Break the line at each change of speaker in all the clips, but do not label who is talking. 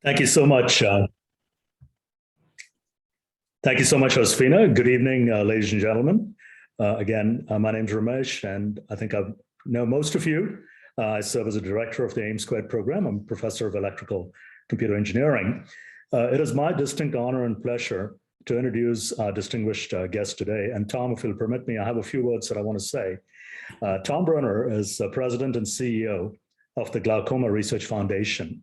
Thank you so much. Thank you so much, Josefina. Good evening, ladies and gentlemen. My name is Ramesh, and I think I know most of you. I serve as a director of the AIM Squared program. I'm a professor of electrical computer engineering. It is my distinct honor and pleasure to introduce our distinguished guest today. And Tom, if you'll permit me, I have a few words that I want to say. Tom Brunner is president and CEO of the Glaucoma Research Foundation.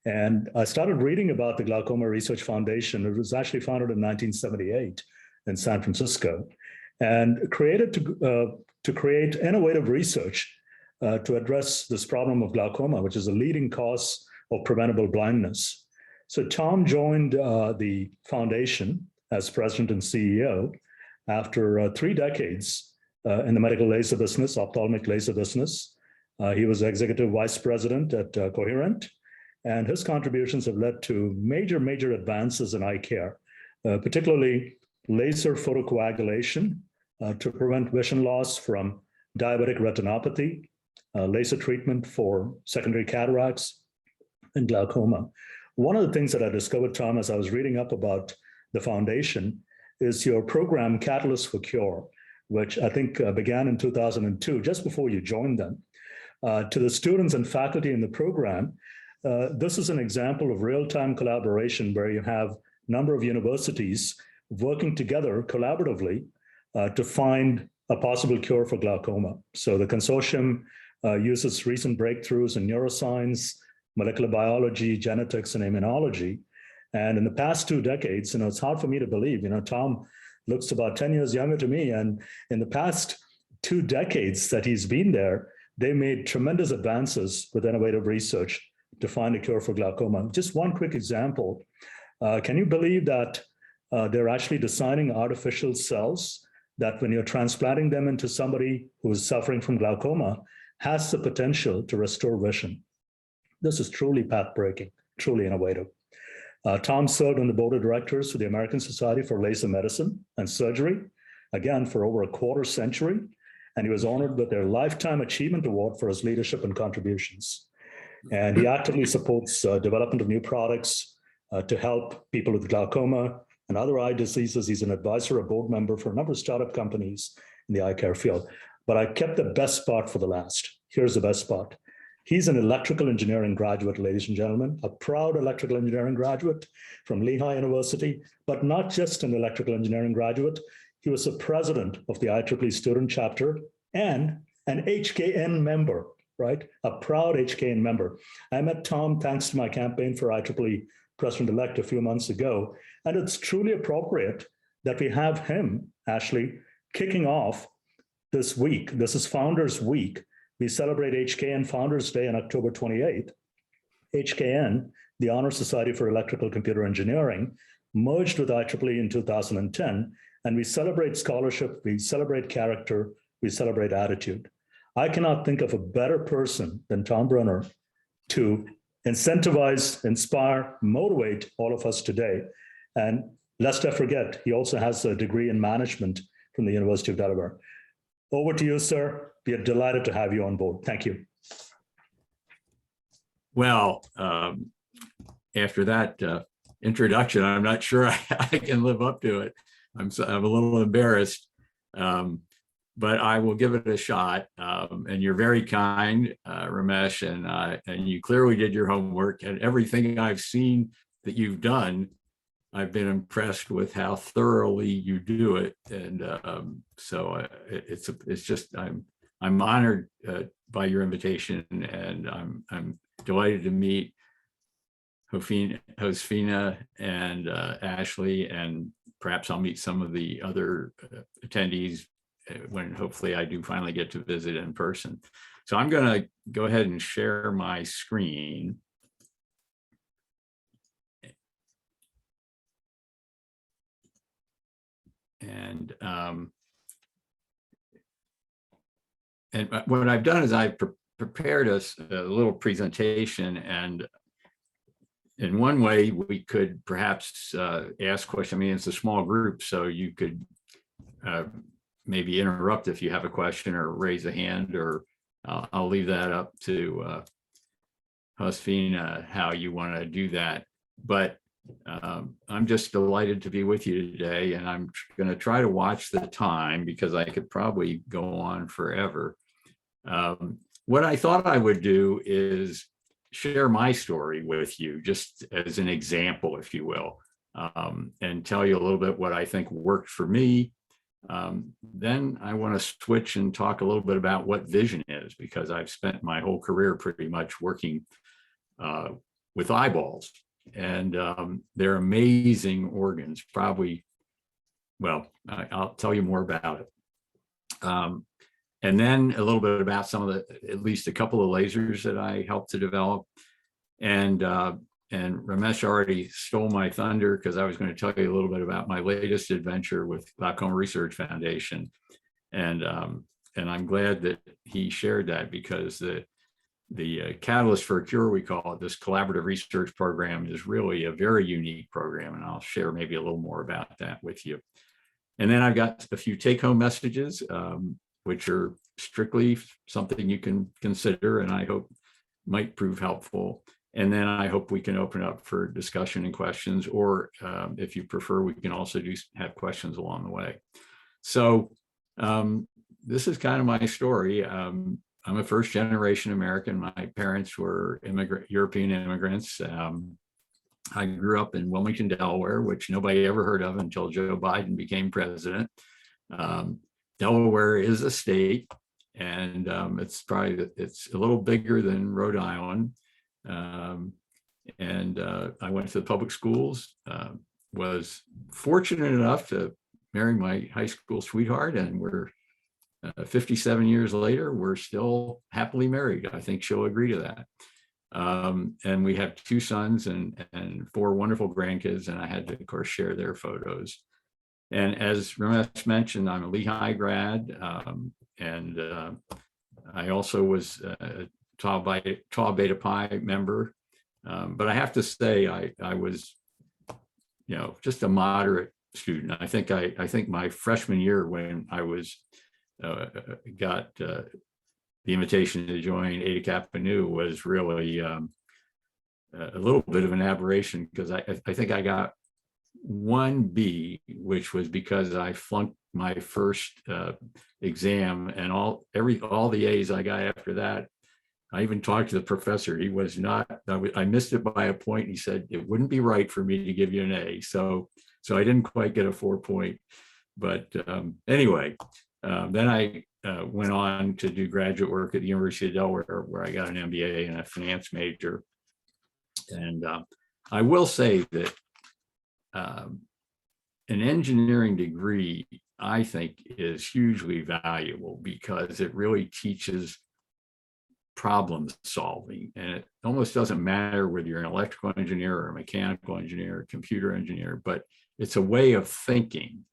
And I started reading about the Glaucoma Research Foundation. It was actually founded in 1978 in San Francisco and created to create innovative research to address this problem of glaucoma, which is a leading cause of preventable blindness. So Tom joined the foundation as president and CEO after 3 decades in the medical laser business, ophthalmic laser business. He was executive vice president at Coherent, and his contributions have led to major advances in eye care, particularly laser photocoagulation to prevent vision loss from diabetic retinopathy, laser treatment for secondary cataracts, and glaucoma. One of the things that I discovered, Tom, as I was reading up about the foundation, is your program Catalyst for Cure, which I think began in 2002, just before you joined them. To the students and faculty in the program, this is an example of real-time collaboration where you have a number of universities working together collaboratively to find a possible cure for glaucoma. So the consortium uses recent breakthroughs in neuroscience, molecular biology, genetics, and immunology. And in the past 2 decades, it's hard for me to believe, Tom looks about 10 years younger to me. And in the past 2 decades that he's been there, they made tremendous advances with innovative research to find a cure for glaucoma. Just one quick example. Can you believe that they're actually designing artificial cells that when you're transplanting them into somebody who is suffering from glaucoma has the potential to restore vision? This is truly path-breaking, truly innovative. Tom served on the board of directors for the American Society for Laser Medicine and Surgery, again, for over a quarter century, and he was honored with their Lifetime Achievement Award for his leadership and contributions. And he actively supports development of new products to help people with glaucoma and other eye diseases. He's an advisor, a board member for a number of startup companies in the eye care field. But I kept the best part for the last. Here's the best part. He's an electrical engineering graduate, ladies and gentlemen, a proud electrical engineering graduate from Lehigh University, but not just an electrical engineering graduate. He was the president of the IEEE student chapter and an HKN member, right? A proud HKN member. I met Tom thanks to my campaign for IEEE President-elect a few months ago, and it's truly appropriate that we have him, Ashley, kicking off this week. This is Founders Week. We celebrate HKN Founders Day on October 28th. HKN, the Honor Society for Electrical Computer Engineering, merged with IEEE in 2010, and we celebrate scholarship, we celebrate character, we celebrate attitude. I cannot think of a better person than Tom Brunner to incentivize, inspire, motivate all of us today. And lest I forget, he also has a degree in management from the University of Delaware. Over to you, sir. We are delighted to have you on board. Thank you.
Well, after that introduction, I'm not sure I can live up to it. I'm a little embarrassed. But I will give it a shot. And you're very kind, Ramesh, and you clearly did your homework. And everything I've seen that you've done, I've been impressed with how thoroughly you do it. And so it's just I'm honored by your invitation, and I'm delighted to meet Josefina and Ashley, and perhaps I'll meet some of the other attendees when hopefully I do finally get to visit in person. So I'm going to go ahead and share my screen. And what I've done is I've prepared us a little presentation, and in one way we could perhaps ask questions. I mean, it's a small group, so you could maybe interrupt if you have a question or raise a hand, or I'll leave that up to Josefina, how you want to do that. But I'm just delighted to be with you today, and I'm going to try to watch the time because I could probably go on forever. What I thought I would do is share my story with you, just as an example, if you will, and tell you a little bit what I think worked for me. Then I want to switch and talk a little bit about what vision is, because I've spent my whole career pretty much working with eyeballs, and they're amazing organs. Probably, well, I'll tell you more about it. And then a little bit about some of the, at least a couple of lasers that I helped to develop. And Ramesh already stole my thunder, because I was going to tell you a little bit about my latest adventure with Glaucoma Research Foundation. And I'm glad that he shared that, because the Catalyst for a Cure, we call it, this collaborative research program, is really a very unique program. And I'll share maybe a little more about that with you. And then I've got a few take-home messages, which are strictly something you can consider and I hope might prove helpful. And then I hope we can open up for discussion and questions, or if you prefer, we can also have questions along the way. So this is kind of my story. I'm a first generation American. My parents were European immigrants. I grew up in Wilmington, Delaware, which nobody ever heard of until Joe Biden became president. Delaware is a state, and it's a little bigger than Rhode Island. And I went to the public schools, was fortunate enough to marry my high school sweetheart, and we're 57 years later, we're still happily married. I think she'll agree to that. And we have 2 sons and 4 wonderful grandkids, and I had to, of course, share their photos. And as Ramesh mentioned, I'm a Lehigh grad, and I also was a Tau Beta Pi member. But I have to say, I was, just a moderate student. I think my freshman year, when I was got the invitation to join Eta Kappa Nu, was really a little bit of an aberration, because I think I got 1B, which was because I flunked my first exam, and all the A's I got after that. I even talked to the professor. He was not, I missed it by a point. He said it wouldn't be right for me to give you an A. So I didn't quite get a 4-point. But anyway, then I went on to do graduate work at the University of Delaware, where I got an MBA and a finance major. And I will say that an engineering degree, I think, is hugely valuable, because it really teaches problem solving. And it almost doesn't matter whether you're an electrical engineer or a mechanical engineer, or computer engineer, but it's a way of thinking.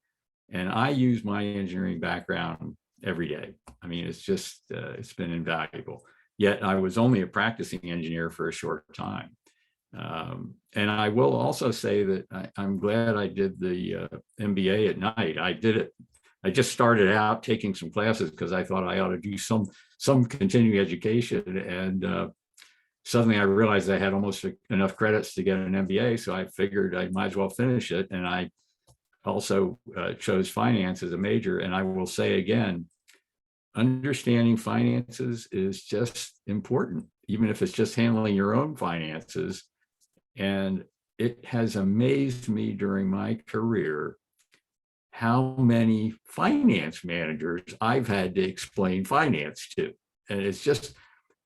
And I use my engineering background every day. I mean, it's just, it's been invaluable. Yet I was only a practicing engineer for a short time. And I will also say that I'm glad I did the MBA at night. I did it. I just started out taking some classes because I thought I ought to do some continuing education. And suddenly I realized I had almost enough credits to get an MBA. So I figured I might as well finish it. And I also chose finance as a major. And I will say again, understanding finances is just important, even if it's just handling your own finances. And it has amazed me during my career how many finance managers I've had to explain finance to. And it's just,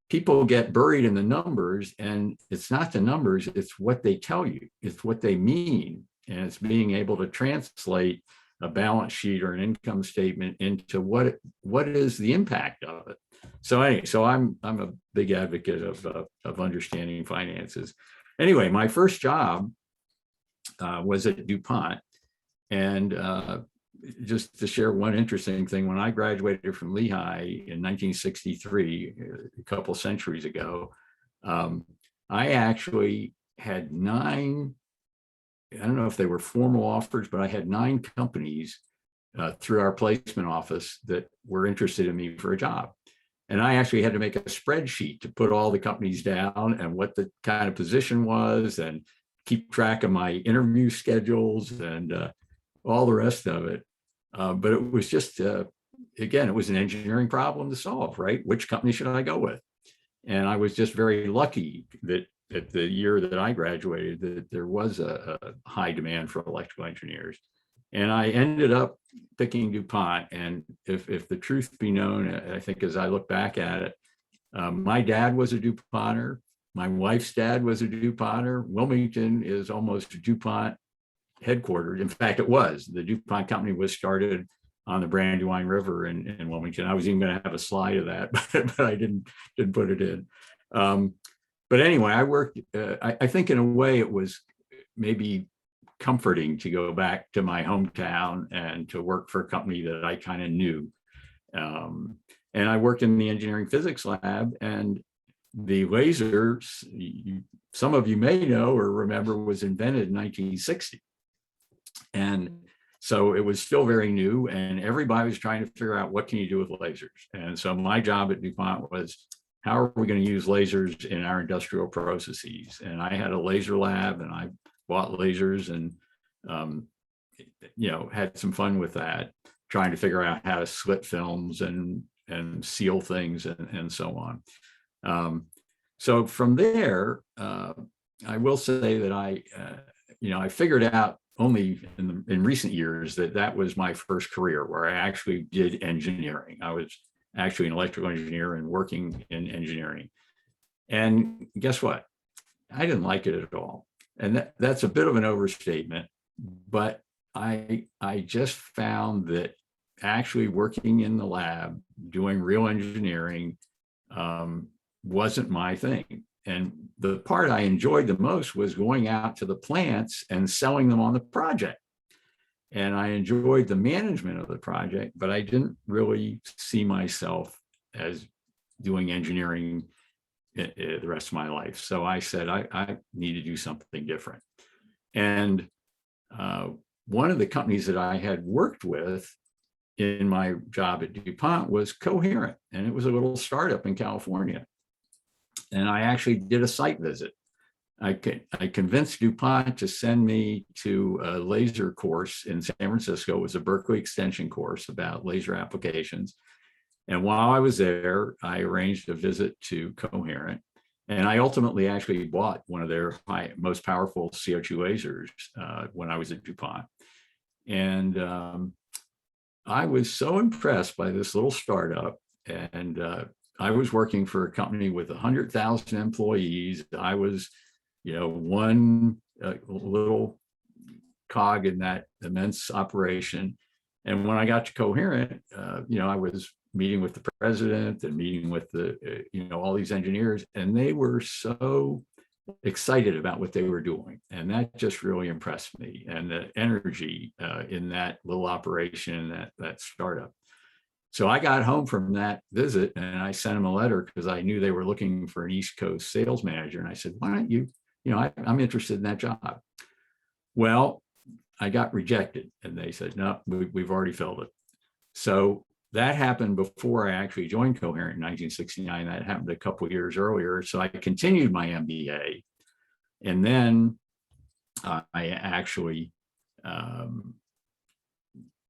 people get buried in the numbers, and it's not the numbers, it's what they tell you, it's what they mean. And it's being able to translate a balance sheet or an income statement into what is the impact of it. So anyway, so I'm a big advocate of understanding finances. Anyway, my first job was at DuPont. And just to share one interesting thing, when I graduated from Lehigh in 1963, a couple centuries ago, I actually had 9, I don't know if they were formal offers, but I had 9 companies through our placement office that were interested in me for a job. And I actually had to make a spreadsheet to put all the companies down and what the kind of position was, and keep track of my interview schedules and all the rest of it. But it was just, again, it was an engineering problem to solve, right? Which company should I go with? And I was just very lucky that at the year that I graduated, that there was a high demand for electrical engineers. And I ended up picking DuPont. And if the truth be known, I think as I look back at it, my dad was a DuPonter. My wife's dad was a DuPonter. Wilmington is almost DuPont headquartered. In fact, it was. The DuPont company was started on the Brandywine River in Wilmington. I was even going to have a slide of that, but I didn't put it in. But anyway, I worked, I think in a way it was maybe comforting to go back to my hometown and to work for a company that I kind of knew. And I worked in the engineering physics lab, and the laser, some of you may know or remember, was invented in 1960. And so it was still very new, and everybody was trying to figure out what can you do with lasers. And so my job at DuPont was, how are we going to use lasers in our industrial processes? And I had a laser lab, and I bought lasers and, had some fun with that, trying to figure out how to slit films and seal things and so on. So from there, I will say that I figured out only in recent years that was my first career where I actually did engineering. I was actually an electrical engineer and working in engineering. And guess what? I didn't like it at all. And that's a bit of an overstatement, but I just found that actually working in the lab, doing real engineering, wasn't my thing. And the part I enjoyed the most was going out to the plants and selling them on the project. And I enjoyed the management of the project, but I didn't really see myself as doing engineering the rest of my life. So I said, I need to do something different. And one of the companies that I had worked with in my job at DuPont was Coherent, and it was a little startup in California. And I actually did a site visit. I convinced DuPont to send me to a laser course in San Francisco. It was a Berkeley Extension course about laser applications. And while I was there, I arranged a visit to Coherent. And I ultimately actually bought one of their most powerful CO2 lasers when I was at DuPont. And I was so impressed by this little startup. And I was working for a company with 100,000 employees. I was, one little cog in that immense operation. And when I got to Coherent, I was meeting with the president and meeting with the, all these engineers, and they were so excited about what they were doing. And that just really impressed me, and the energy in that little operation, that startup. So I got home from that visit and I sent them a letter because I knew they were looking for an East Coast sales manager. And I said, why don't you, I'm interested in that job. Well, I got rejected, and they said, no, we've already filled it. So that happened before I actually joined Coherent in 1969. That happened a couple of years earlier. So I continued my MBA. And then I actually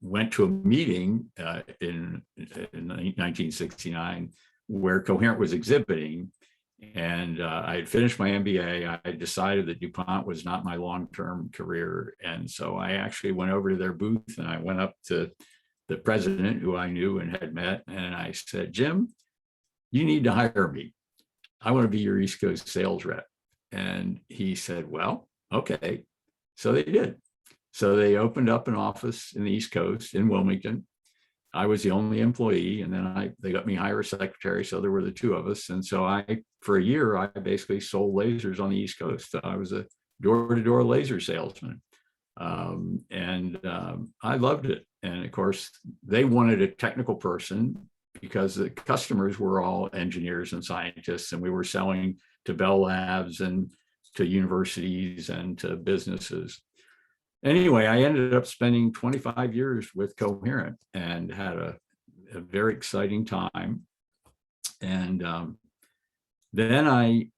went to a meeting in 1969 where Coherent was exhibiting, and I had finished my MBA. I decided that DuPont was not my long-term career, and so I actually went over to their booth, and I went up to the president, who I knew and had met, and I said, Jim, you need to hire me. I want to be your East Coast sales rep. And he said, well, okay. So they did. So they opened up an office in the East Coast in Wilmington. I was the only employee, and then they got me hire a secretary. So there were the two of us. And so for a year, I basically sold lasers on the East Coast. I was a door-to-door laser salesman. I loved it. And of course, they wanted a technical person because the customers were all engineers and scientists, and we were selling to Bell Labs and to universities and to businesses. Anyway, I ended up spending 25 years with Coherent and had a very exciting time. And then I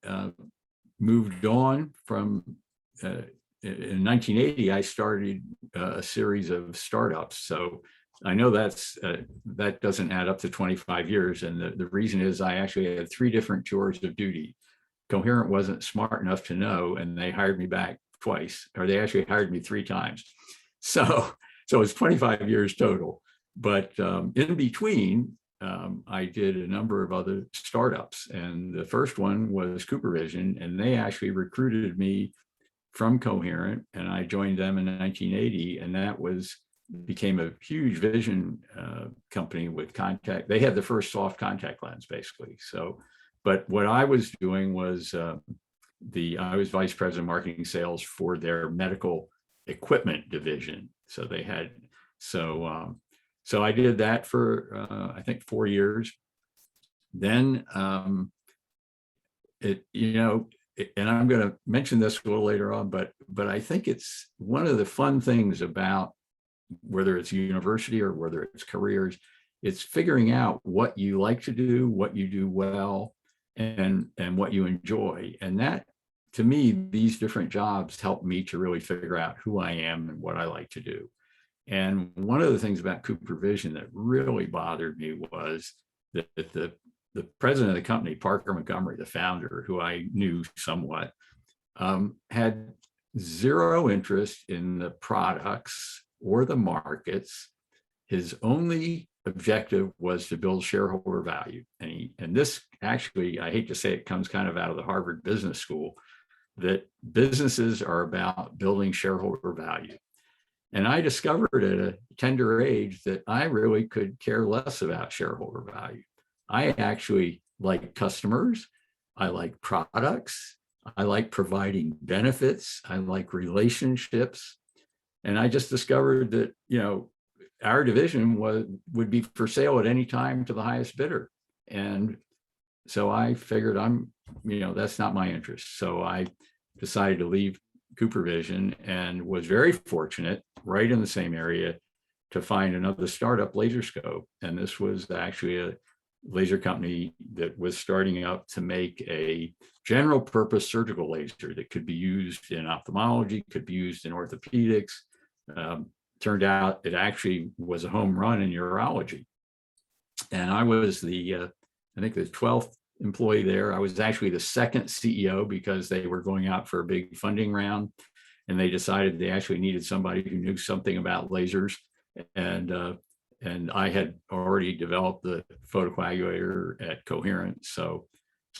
moved on from in 1980, I started a series of startups. So I know that doesn't add up to 25 years. And the reason is I actually had 3 different tours of duty. Coherent wasn't smart enough to know, and they hired me back twice, or they actually hired me 3 times. So it's 25 years total. But in between, I did a number of other startups. And the first one was CooperVision, and they actually recruited me from Coherent, and I joined them in 1980, and that became a huge vision company with contact. They had the first soft contact lens, basically. So, but what I was doing was I was vice president of marketing sales for their medical equipment division. So they had so I did that for I think 4 years. Then and I'm going to mention this a little later on, but I think it's one of the fun things about whether it's university or whether it's careers, it's figuring out what you like to do, what you do well, and what you enjoy. And that, to me, these different jobs help me to really figure out who I am and what I like to do. And one of the things about CooperVision that really bothered me was that the president of the company, Parker Montgomery, the founder, who I knew somewhat, had zero interest in the products or the markets. His only objective was to build shareholder value. And this actually, I hate to say it, comes kind of out of the Harvard Business School, that businesses are about building shareholder value. And I discovered at a tender age that I really could care less about shareholder value. I actually like customers. I like products. I like providing benefits. I like relationships. And I just discovered that, our division would be for sale at any time to the highest bidder. And so I figured that's not my interest. So I decided to leave CooperVision and was very fortunate, right in the same area, to find another startup, LaserScope. And this was actually a laser company that was starting up to make a general purpose surgical laser that could be used in ophthalmology, could be used in orthopedics. Turned out it actually was a home run in urology. And I was I think the 12th employee there. I was actually the second CEO because they were going out for a big funding round, and they decided they actually needed somebody who knew something about lasers. And I had already developed the photocoagulator at Coherent. So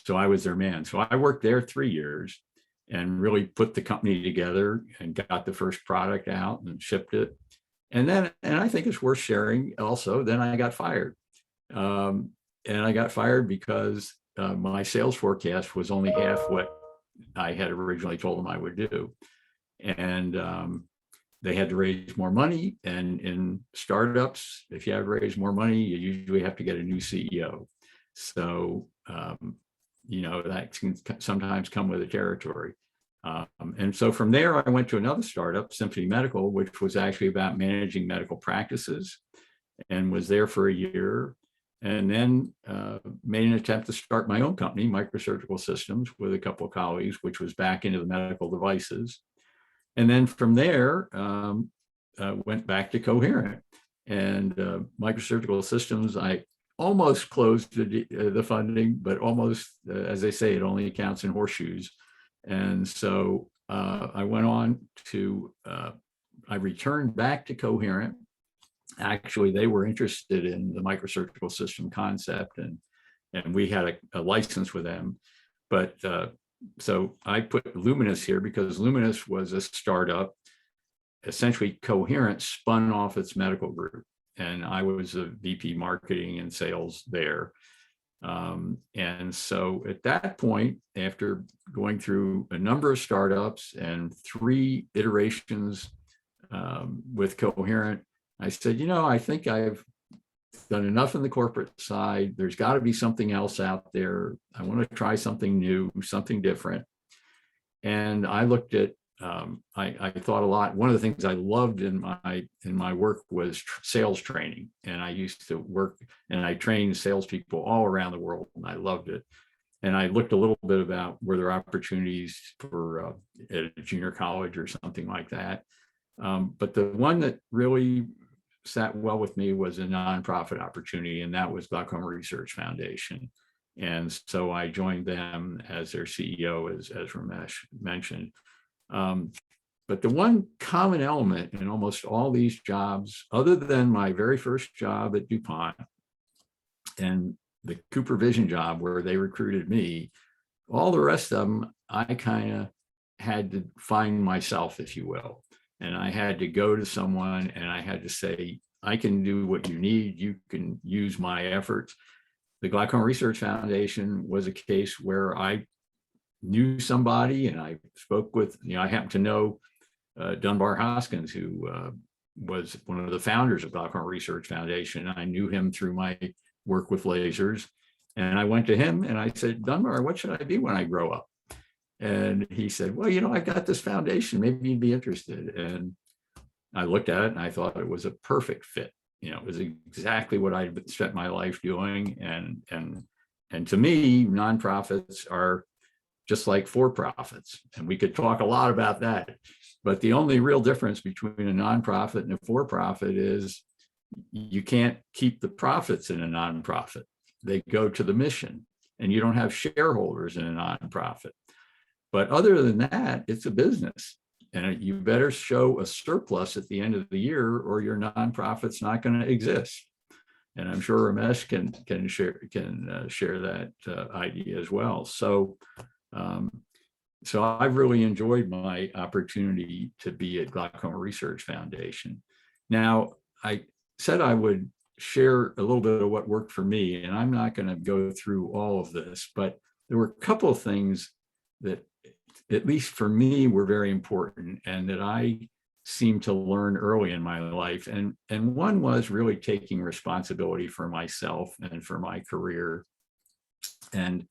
I was their man. So I worked there 3 years and really put the company together and got the first product out and shipped it. And I think it's worth sharing also, then I got fired. And I got fired because my sales forecast was only half what I had originally told them I would do. And they had to raise more money. And in startups, if you have to raise more money, you usually have to get a new CEO. So, that can sometimes come with the territory. And so from there, I went to another startup, Symphony Medical, which was actually about managing medical practices, and was there for a year. And then made an attempt to start my own company, Microsurgical Systems, with a couple of colleagues, which was back into the medical devices. And then from there, went back to Coherent. And Microsurgical Systems, I almost closed the funding, but almost, as they say, it only counts in horseshoes. And so I went on to, I returned back to Coherent. Actually, they were interested in the microsurgical system concept, and we had a license with them. But so I put Luminous here because Luminous was a startup. Essentially, Coherent spun off its medical group, and I was a VP marketing and sales there. And so at that point, after going through a number of startups and 3 iterations with Coherent, I said, I think I've done enough in the corporate side. There's got to be something else out there. I want to try something new, something different. And I looked at, I thought a lot. One of the things I loved in my work was sales training. And I used to work and I trained salespeople all around the world, and I loved it. And I looked a little bit about were there opportunities for at a junior college or something like that. But the one that really sat well with me was a nonprofit opportunity, and that was Glaucoma Research Foundation. And so I joined them as their CEO, as Ramesh mentioned. But the one common element in almost all these jobs, other than my very first job at DuPont and the Cooper Vision job where they recruited me, all the rest of them, I kind of had to find myself, if you will. And I had to go to someone and I had to say, I can do what you need. You can use my efforts. The Glaucoma Research Foundation was a case where I knew somebody and I spoke with, I happened to know Dunbar Hoskins, who was one of the founders of Glaucoma Research Foundation. I knew him through my work with lasers. And I went to him and I said, Dunbar, what should I be when I grow up? And he said, well, I've got this foundation, maybe you'd be interested. And I looked at it and I thought it was a perfect fit. It was exactly what I'd spent my life doing. And to me, nonprofits are just like for-profits. And we could talk a lot about that. But the only real difference between a nonprofit and a for-profit is you can't keep the profits in a nonprofit. They go to the mission, and you don't have shareholders in a nonprofit. But other than that, it's a business. And you better show a surplus at the end of the year or your nonprofit's not going to exist. And I'm sure Ramesh can share that idea as well. So I've really enjoyed my opportunity to be at Glaucoma Research Foundation. Now, I said I would share a little bit of what worked for me, and I'm not going to go through all of this, but there were a couple of things that, at least for me, were very important and that I seemed to learn early in my life. And one was really taking responsibility for myself and for my career. And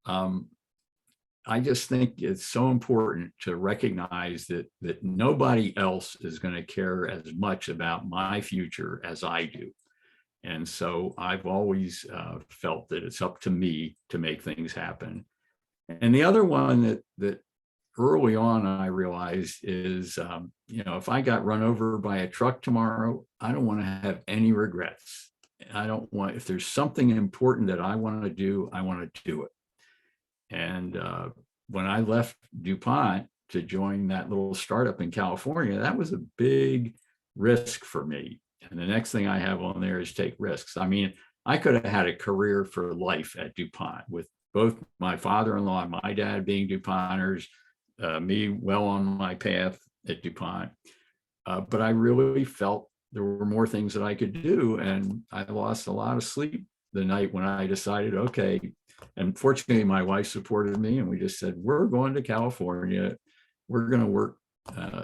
I just think it's so important to recognize that nobody else is going to care as much about my future as I do. And so I've always felt that it's up to me to make things happen. And the other one that early on I realized is, if I got run over by a truck tomorrow, I don't want to have any regrets. If there's something important that I want to do, I want to do it. And when I left DuPont to join that little startup in California, that was a big risk for me. And the next thing I have on there is take risks. I mean, I could have had a career for life at DuPont with both my father-in-law and my dad being DuPonters, me well on my path at DuPont. But I really felt there were more things that I could do. And I lost a lot of sleep the night when I decided, okay, and fortunately my wife supported me and we just said, we're going to California. We're going to work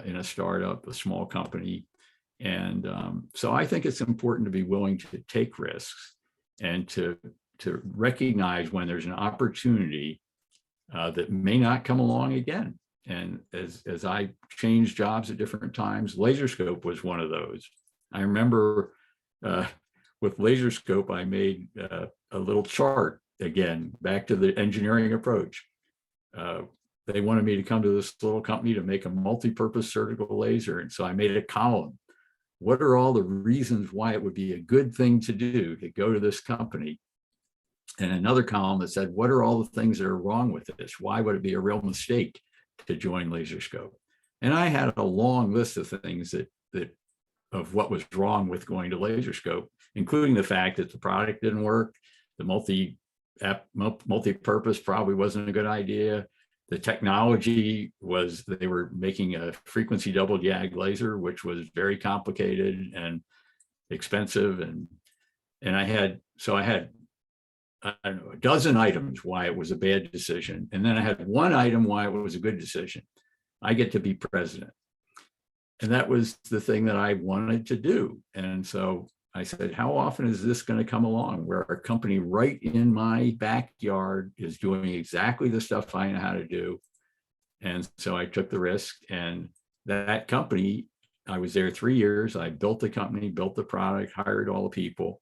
in a startup, a small company. And so I think it's important to be willing to take risks and to recognize when there's an opportunity that may not come along again. And as I changed jobs at different times, LaserScope was one of those. I remember with LaserScope, I made a little chart, again, back to the engineering approach. They wanted me to come to this little company to make a multi-purpose surgical laser. And so I made a column. What are all the reasons why it would be a good thing to do to go to this company? And another column that said, what are all the things that are wrong with this? Why would it be a real mistake to join LaserScope? And I had a long list of things of what was wrong with going to LaserScope, including the fact that the product didn't work, the multi-purpose probably wasn't a good idea. The technology was, they were making a frequency double YAG laser, which was very complicated and expensive. And I had, I don't know, a dozen items why it was a bad decision. And then I had one item why it was a good decision. I get to be president. And that was the thing that I wanted to do. And so I said, how often is this going to come along where a company right in my backyard is doing exactly the stuff I know how to do? And so I took the risk, and that company, I was there 3 years. I built the company, built the product, hired all the people.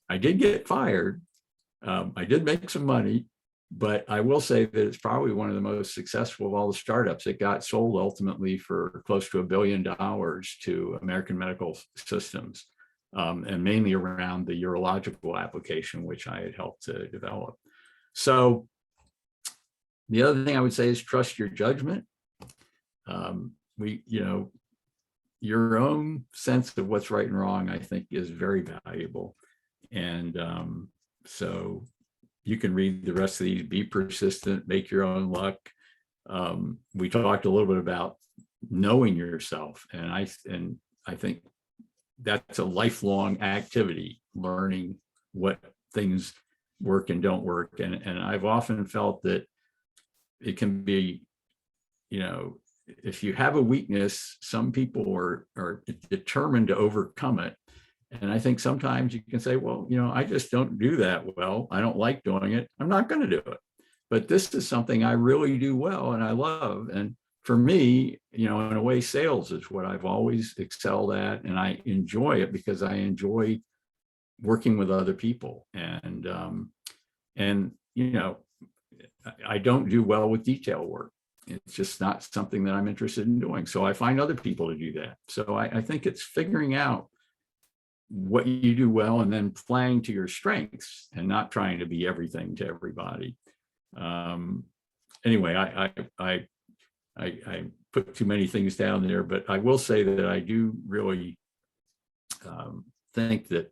I did get fired. I did make some money, But I will say that it's probably one of the most successful of all the startups. It got sold ultimately for close to $1 billion to American Medical Systems, and mainly around the urological application, which I had helped to develop. So the other thing I would say is trust your judgment. Your own sense of what's right and wrong, I think, is very valuable. And so you can read the rest of these, be persistent, make your own luck. We talked a little bit about knowing yourself. And I think that's a lifelong activity, learning what things work and don't work. And I've often felt that it can be, if you have a weakness, some people are determined to overcome it. And I think sometimes you can say, well, I just don't do that well. I don't like doing it. I'm not going to do it. But this is something I really do well and I love. And for me, in a way, sales is what I've always excelled at. And I enjoy it because I enjoy working with other people. And I don't do well with detail work. It's just not something that I'm interested in doing. So I find other people to do that. So I think it's figuring out what you do well and then playing to your strengths and not trying to be everything to everybody. Anyway, I put too many things down there, but I will say that I do really think that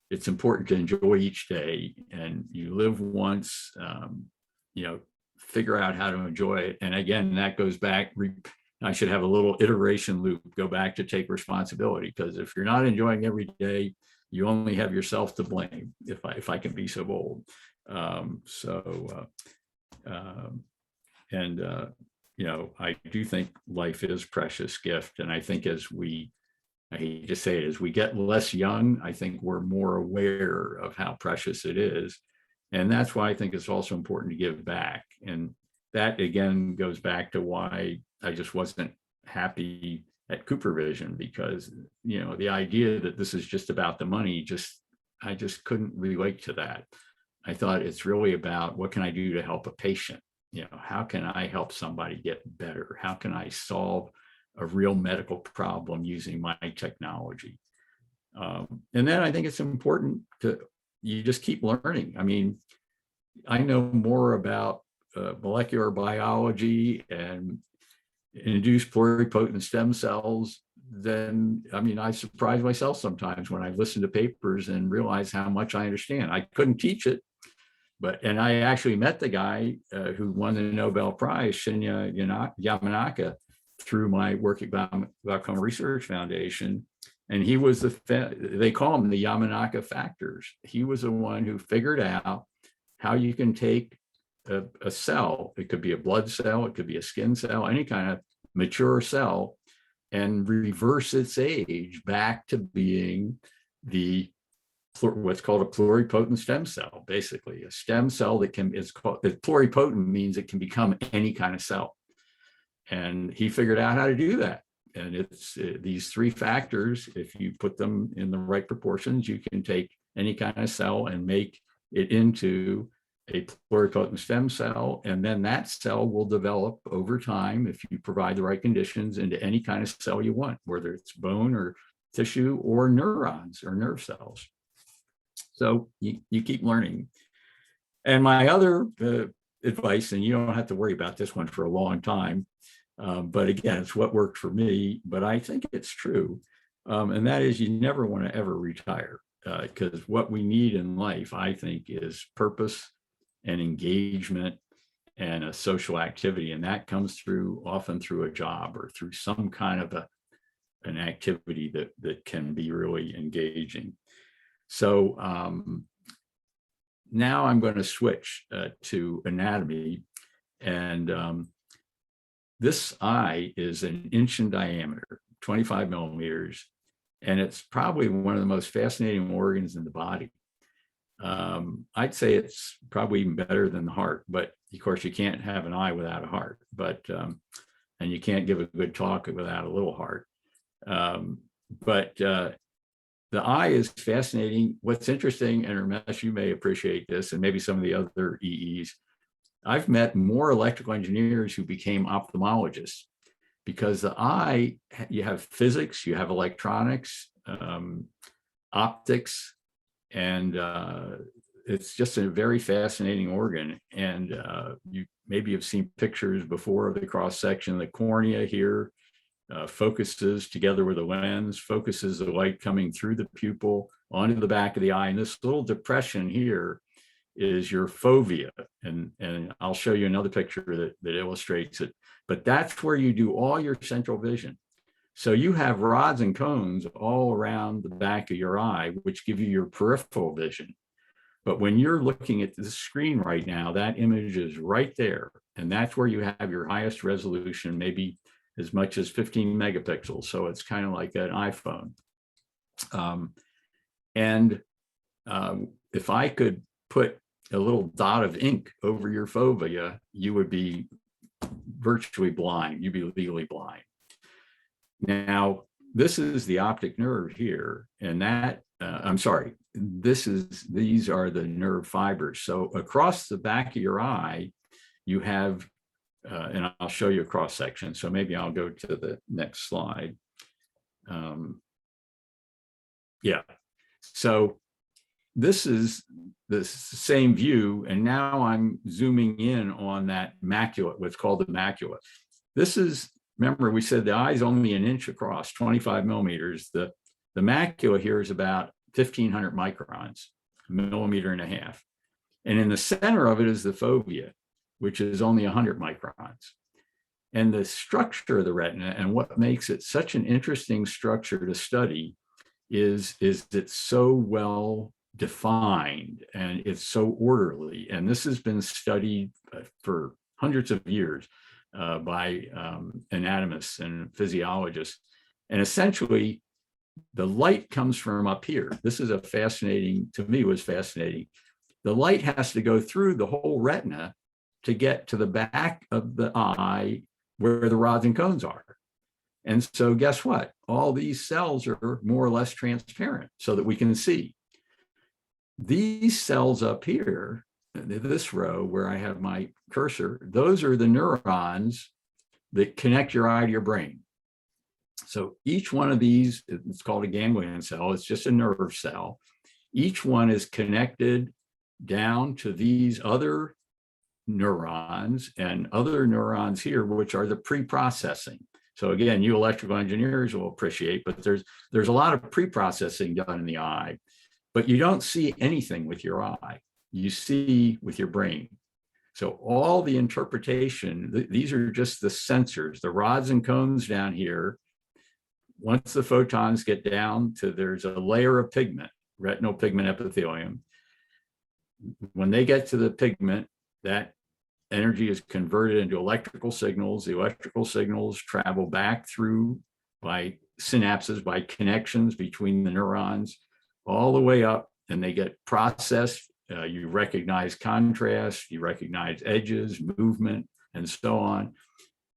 it's important to enjoy each day, and you live once, figure out how to enjoy it. And again, that goes back, I should have a little iteration loop, go back to take responsibility, because if you're not enjoying every day, you only have yourself to blame, if I can be so bold. I do think life is a precious gift. And I think I hate to say it, as we get less young, I think we're more aware of how precious it is. And that's why I think it's also important to give back. And that again goes back to why I just wasn't happy at CooperVision, because, the idea that this is just about the money, I just couldn't relate to that. I thought it's really about what can I do to help a patient? How can I help somebody get better? How can I solve a real medical problem using my technology? And then I think it's important you just keep learning. I mean, I know more about molecular biology and induced pluripotent stem cells than, I surprise myself sometimes when I listen to papers and realize how much I understand. I couldn't teach it, and I actually met the guy who won the Nobel Prize, Shinya Yamanaka, through my work at Glaucoma Research Foundation. And he was they call him the Yamanaka factors. He was the one who figured out how you can take a cell, it could be a blood cell, it could be a skin cell, any kind of mature cell, and reverse its age back to being what's called a pluripotent stem cell, basically a stem cell that pluripotent means it can become any kind of cell. And he figured out how to do that. And it's these three factors, if you put them in the right proportions, you can take any kind of cell and make it into a pluripotent stem cell. And then that cell will develop over time, if you provide the right conditions, into any kind of cell you want, whether it's bone or tissue or neurons or nerve cells. So you keep learning. And my other advice, and you don't have to worry about this one for a long time, but again, it's what worked for me, but I think it's true. And that is, you never want to ever retire, because what we need in life, I think, is purpose and engagement and a social activity. And that comes often through a job or through some kind of an activity that can be really engaging. So now I'm going to switch to anatomy. And this eye is an inch in diameter, 25 millimeters, and it's probably one of the most fascinating organs in the body. I'd say it's probably even better than the heart, but of course you can't have an eye without a heart, and you can't give a good talk without a little heart. But the eye is fascinating. What's interesting, and Ramesh, you may appreciate this, and maybe some of the other EEs, I've met more electrical engineers who became ophthalmologists because the eye, you have physics, you have electronics, optics, and it's just a very fascinating organ. And you maybe have seen pictures before of the cross section. The cornea here focuses together with a lens, focuses the light coming through the pupil onto the back of the eye. And this little depression here is your fovea. And I'll show you another picture that illustrates it. But that's where you do all your central vision. So you have rods and cones all around the back of your eye, which give you your peripheral vision. But when you're looking at the screen right now, that image is right there. And that's where you have your highest resolution, maybe as much as 15 megapixels. So it's kind of like an iPhone. If I could put a little dot of ink over your fovea, you would be virtually blind. You'd be legally blind. Now, this is the optic nerve here, and that, I'm sorry, these are the nerve fibers. So across the back of your eye, you have, and I'll show you a cross section. So maybe I'll go to the next slide. Yeah, so this is the same view, and now I'm zooming in on that macula, what's called the macula. This is, remember we said the eye is only an inch across, 25 millimeters. The macula here is about 1,500 microns, a millimeter and a half. And in the center of it is the fovea, which is only 100 microns. And the structure of the retina, and what makes it such an interesting structure to study, is it's so well defined and it's so orderly. And this has been studied for hundreds of years by anatomists and physiologists. And essentially, the light comes from up here. This is a fascinating, to me, was fascinating. The light has to go through the whole retina to get to the back of the eye where the rods and cones are. And so guess what? All these cells are more or less transparent so that we can see. These cells up here, this row where I have my cursor, those are the neurons that connect your eye to your brain. So each one of these, it's called a ganglion cell, it's just a nerve cell. Each one is connected down to these other neurons and other neurons here, which are the pre-processing. So again, you electrical engineers will appreciate, but there's a lot of pre-processing done in the eye, but you don't see anything with your eye. You see with your brain. So all the interpretation, these are just the sensors, the rods and cones down here. Once the photons get down to, there's a layer of pigment, retinal pigment epithelium. When they get to the pigment, that energy is converted into electrical signals. The electrical signals travel back through by synapses, by connections between the neurons, all the way up, and they get processed. You recognize contrast, you recognize edges, movement, and so on.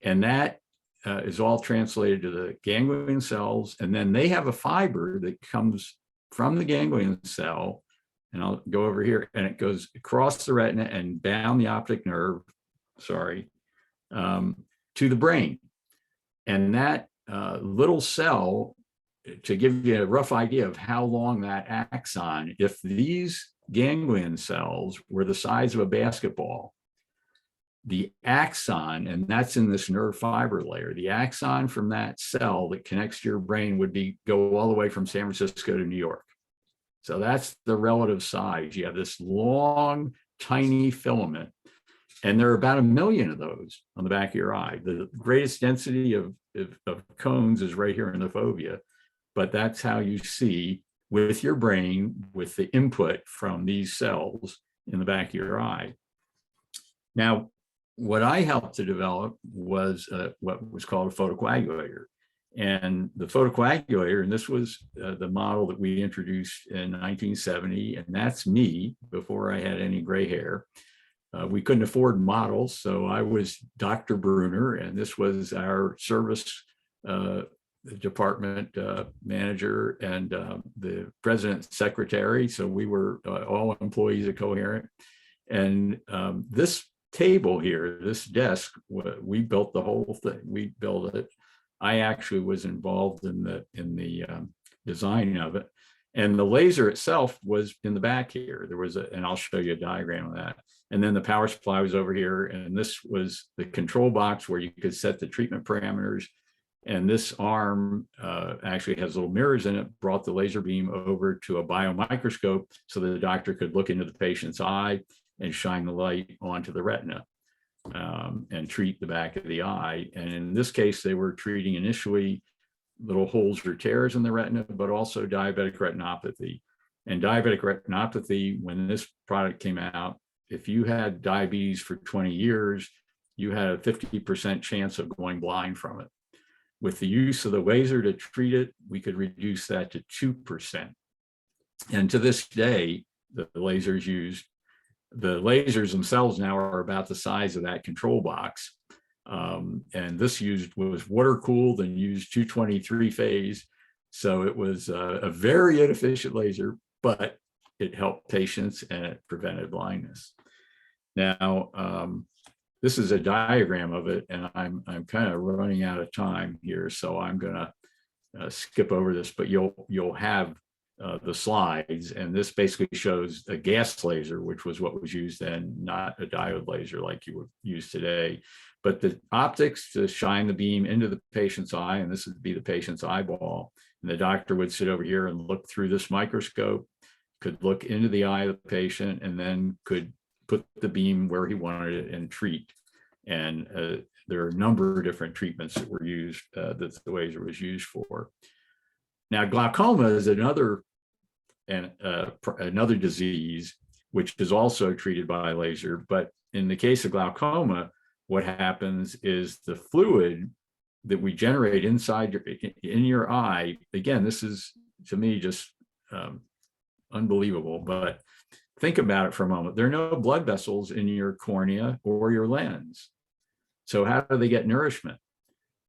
And that is all translated to the ganglion cells. And then they have a fiber that comes from the ganglion cell, and I'll go over here, and it goes across the retina and down the optic nerve, to the brain. And that little cell, to give you a rough idea of how long that axon, if these ganglion cells were the size of a basketball, the axon, and that's in this nerve fiber layer, the axon from that cell that connects to your brain would go all the way from San Francisco to New York. So that's the relative size. You have this long, tiny filament, and there are about 1 million of those on the back of your eye. The greatest density of cones is right here in the fovea, but that's how you see with your brain, with the input from these cells in the back of your eye. Now, what I helped to develop was what was called a photocoagulator. And the photocoagulator, and this was the model that we introduced in 1970, and that's me before I had any gray hair. We couldn't afford models, so I was Dr. Bruner, and this was our service department manager and the president's secretary. So we were all employees of Coherent. And this table here, this desk, we built the whole thing. We built it. I actually was involved in the design of it. And the laser itself was in the back here. There was and I'll show you a diagram of that. And then the power supply was over here. And this was the control box where you could set the treatment parameters. And this arm actually has little mirrors in it, brought the laser beam over to a biomicroscope so that the doctor could look into the patient's eye and shine the light onto the retina and treat the back of the eye. And in this case, they were treating initially little holes or tears in the retina, but also diabetic retinopathy. And diabetic retinopathy, when this product came out, if you had diabetes for 20 years, you had a 50% chance of going blind from it. With the use of the laser to treat it, we could reduce that to 2%. And to this day, the lasers themselves now are about the size of that control box. And this was water cooled and used 223 phase. So it was a very inefficient laser, but it helped patients and it prevented blindness. Now, this is a diagram of it, and I'm kind of running out of time here, so I'm gonna skip over this, but you'll have the slides, and this basically shows a gas laser, which was what was used then, not a diode laser like you would use today. But the optics to shine the beam into the patient's eye, and this would be the patient's eyeball, and the doctor would sit over here and look through this microscope, could look into the eye of the patient, and then could put the beam where he wanted it and treat. And there are a number of different treatments that were used, that the laser was used for. Now, glaucoma is another disease which is also treated by laser. But in the case of glaucoma, what happens is the fluid that we generate inside in your eye. Again, this is to me just unbelievable. But think about it for a moment. There are no blood vessels in your cornea or your lens. So how do they get nourishment?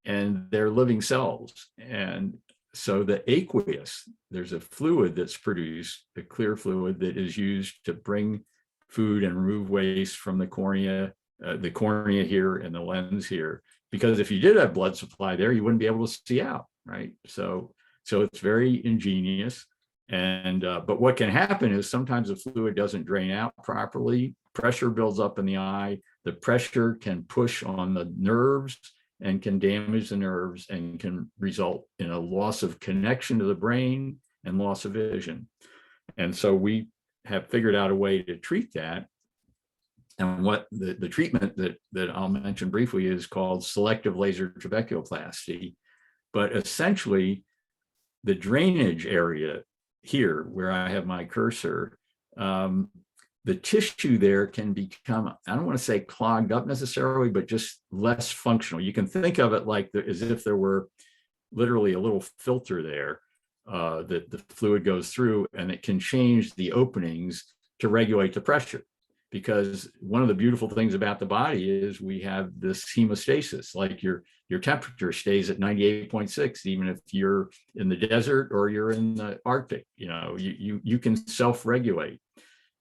And they're living cells. And so the aqueous, there's a fluid that's produced, a clear fluid that is used to bring food and remove waste from the cornea here and the lens here. Because if you did have blood supply there, you wouldn't be able to see out, right? So it's very ingenious. And but what can happen is sometimes the fluid doesn't drain out properly. Pressure builds up in the eye. The pressure can push on the nerves and can damage the nerves and can result in a loss of connection to the brain and loss of vision. And so we have figured out a way to treat that. And what the treatment that I'll mention briefly is called selective laser trabeculoplasty. But essentially, the drainage area here, where I have my cursor, the tissue there can become, I don't want to say clogged up necessarily, but just less functional. You can think of it like as if there were literally a little filter there that the fluid goes through, and it can change the openings to regulate the pressure. Because one of the beautiful things about the body is we have this hemostasis, like your temperature stays at 98.6, even if you're in the desert or you're in the Arctic. You can self-regulate.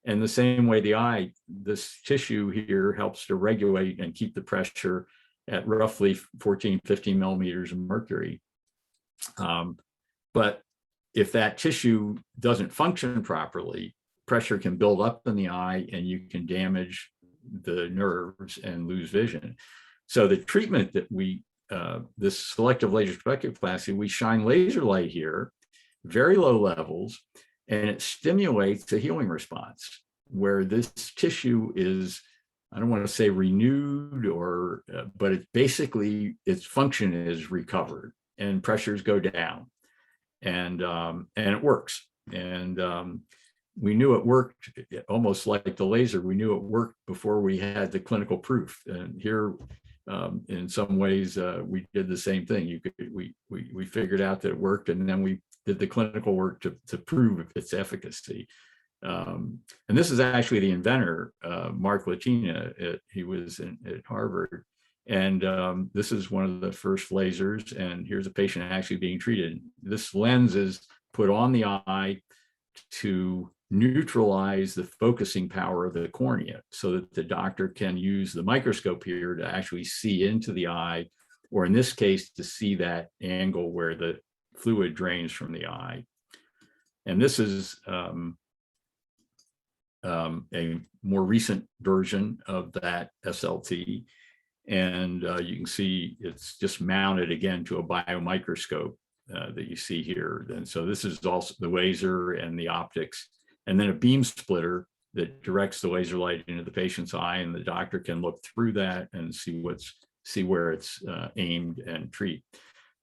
And the same way the eye, this tissue here helps to regulate and keep the pressure at roughly 14, 15 millimeters of mercury. But if that tissue doesn't function properly, pressure can build up in the eye and you can damage the nerves and lose vision. So the treatment that this selective laser trabeculoplasty, we shine laser light here, very low levels, and it stimulates a healing response where this tissue is, I don't want to say renewed but it basically, its function is recovered and pressures go down, and it works. And we knew it worked almost like the laser. We knew it worked before we had the clinical proof. And here, in some ways, we did the same thing. We figured out that it worked, and then we did the clinical work to prove its efficacy. And this is actually the inventor, Mark Latina. He was at Harvard. And this is one of the first lasers. And here's a patient actually being treated. This lens is put on the eye to neutralize the focusing power of the cornea so that the doctor can use the microscope here to actually see into the eye, or in this case, to see that angle where the fluid drains from the eye. And this is a more recent version of that SLT. And you can see it's just mounted again to a biomicroscope that you see here. And so this is also the laser and the optics, and then a beam splitter that directs the laser light into the patient's eye, and the doctor can look through that and see where it's aimed and treat.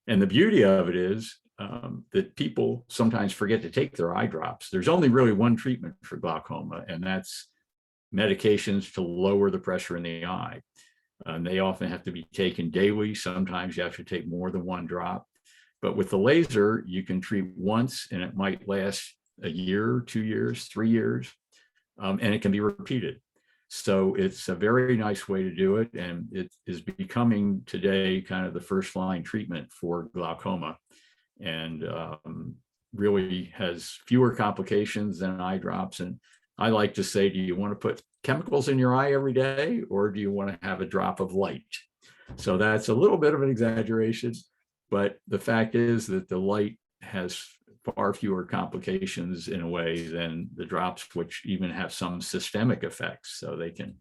And the beauty of it is that people sometimes forget to take their eye drops. There's only really one treatment for glaucoma, and that's medications to lower the pressure in the eye. And they often have to be taken daily. Sometimes you have to take more than one drop. But with the laser, you can treat once, and it might last a year, 2 years, 3 years, and it can be repeated. So it's a very nice way to do it, and it is becoming today kind of the first line treatment for glaucoma, and really has fewer complications than eye drops. And I like to say, do you want to put chemicals in your eye every day, or do you want to have a drop of light? So that's a little bit of an exaggeration, but the fact is that the light has far fewer complications in a way than the drops, which even have some systemic effects. So they can,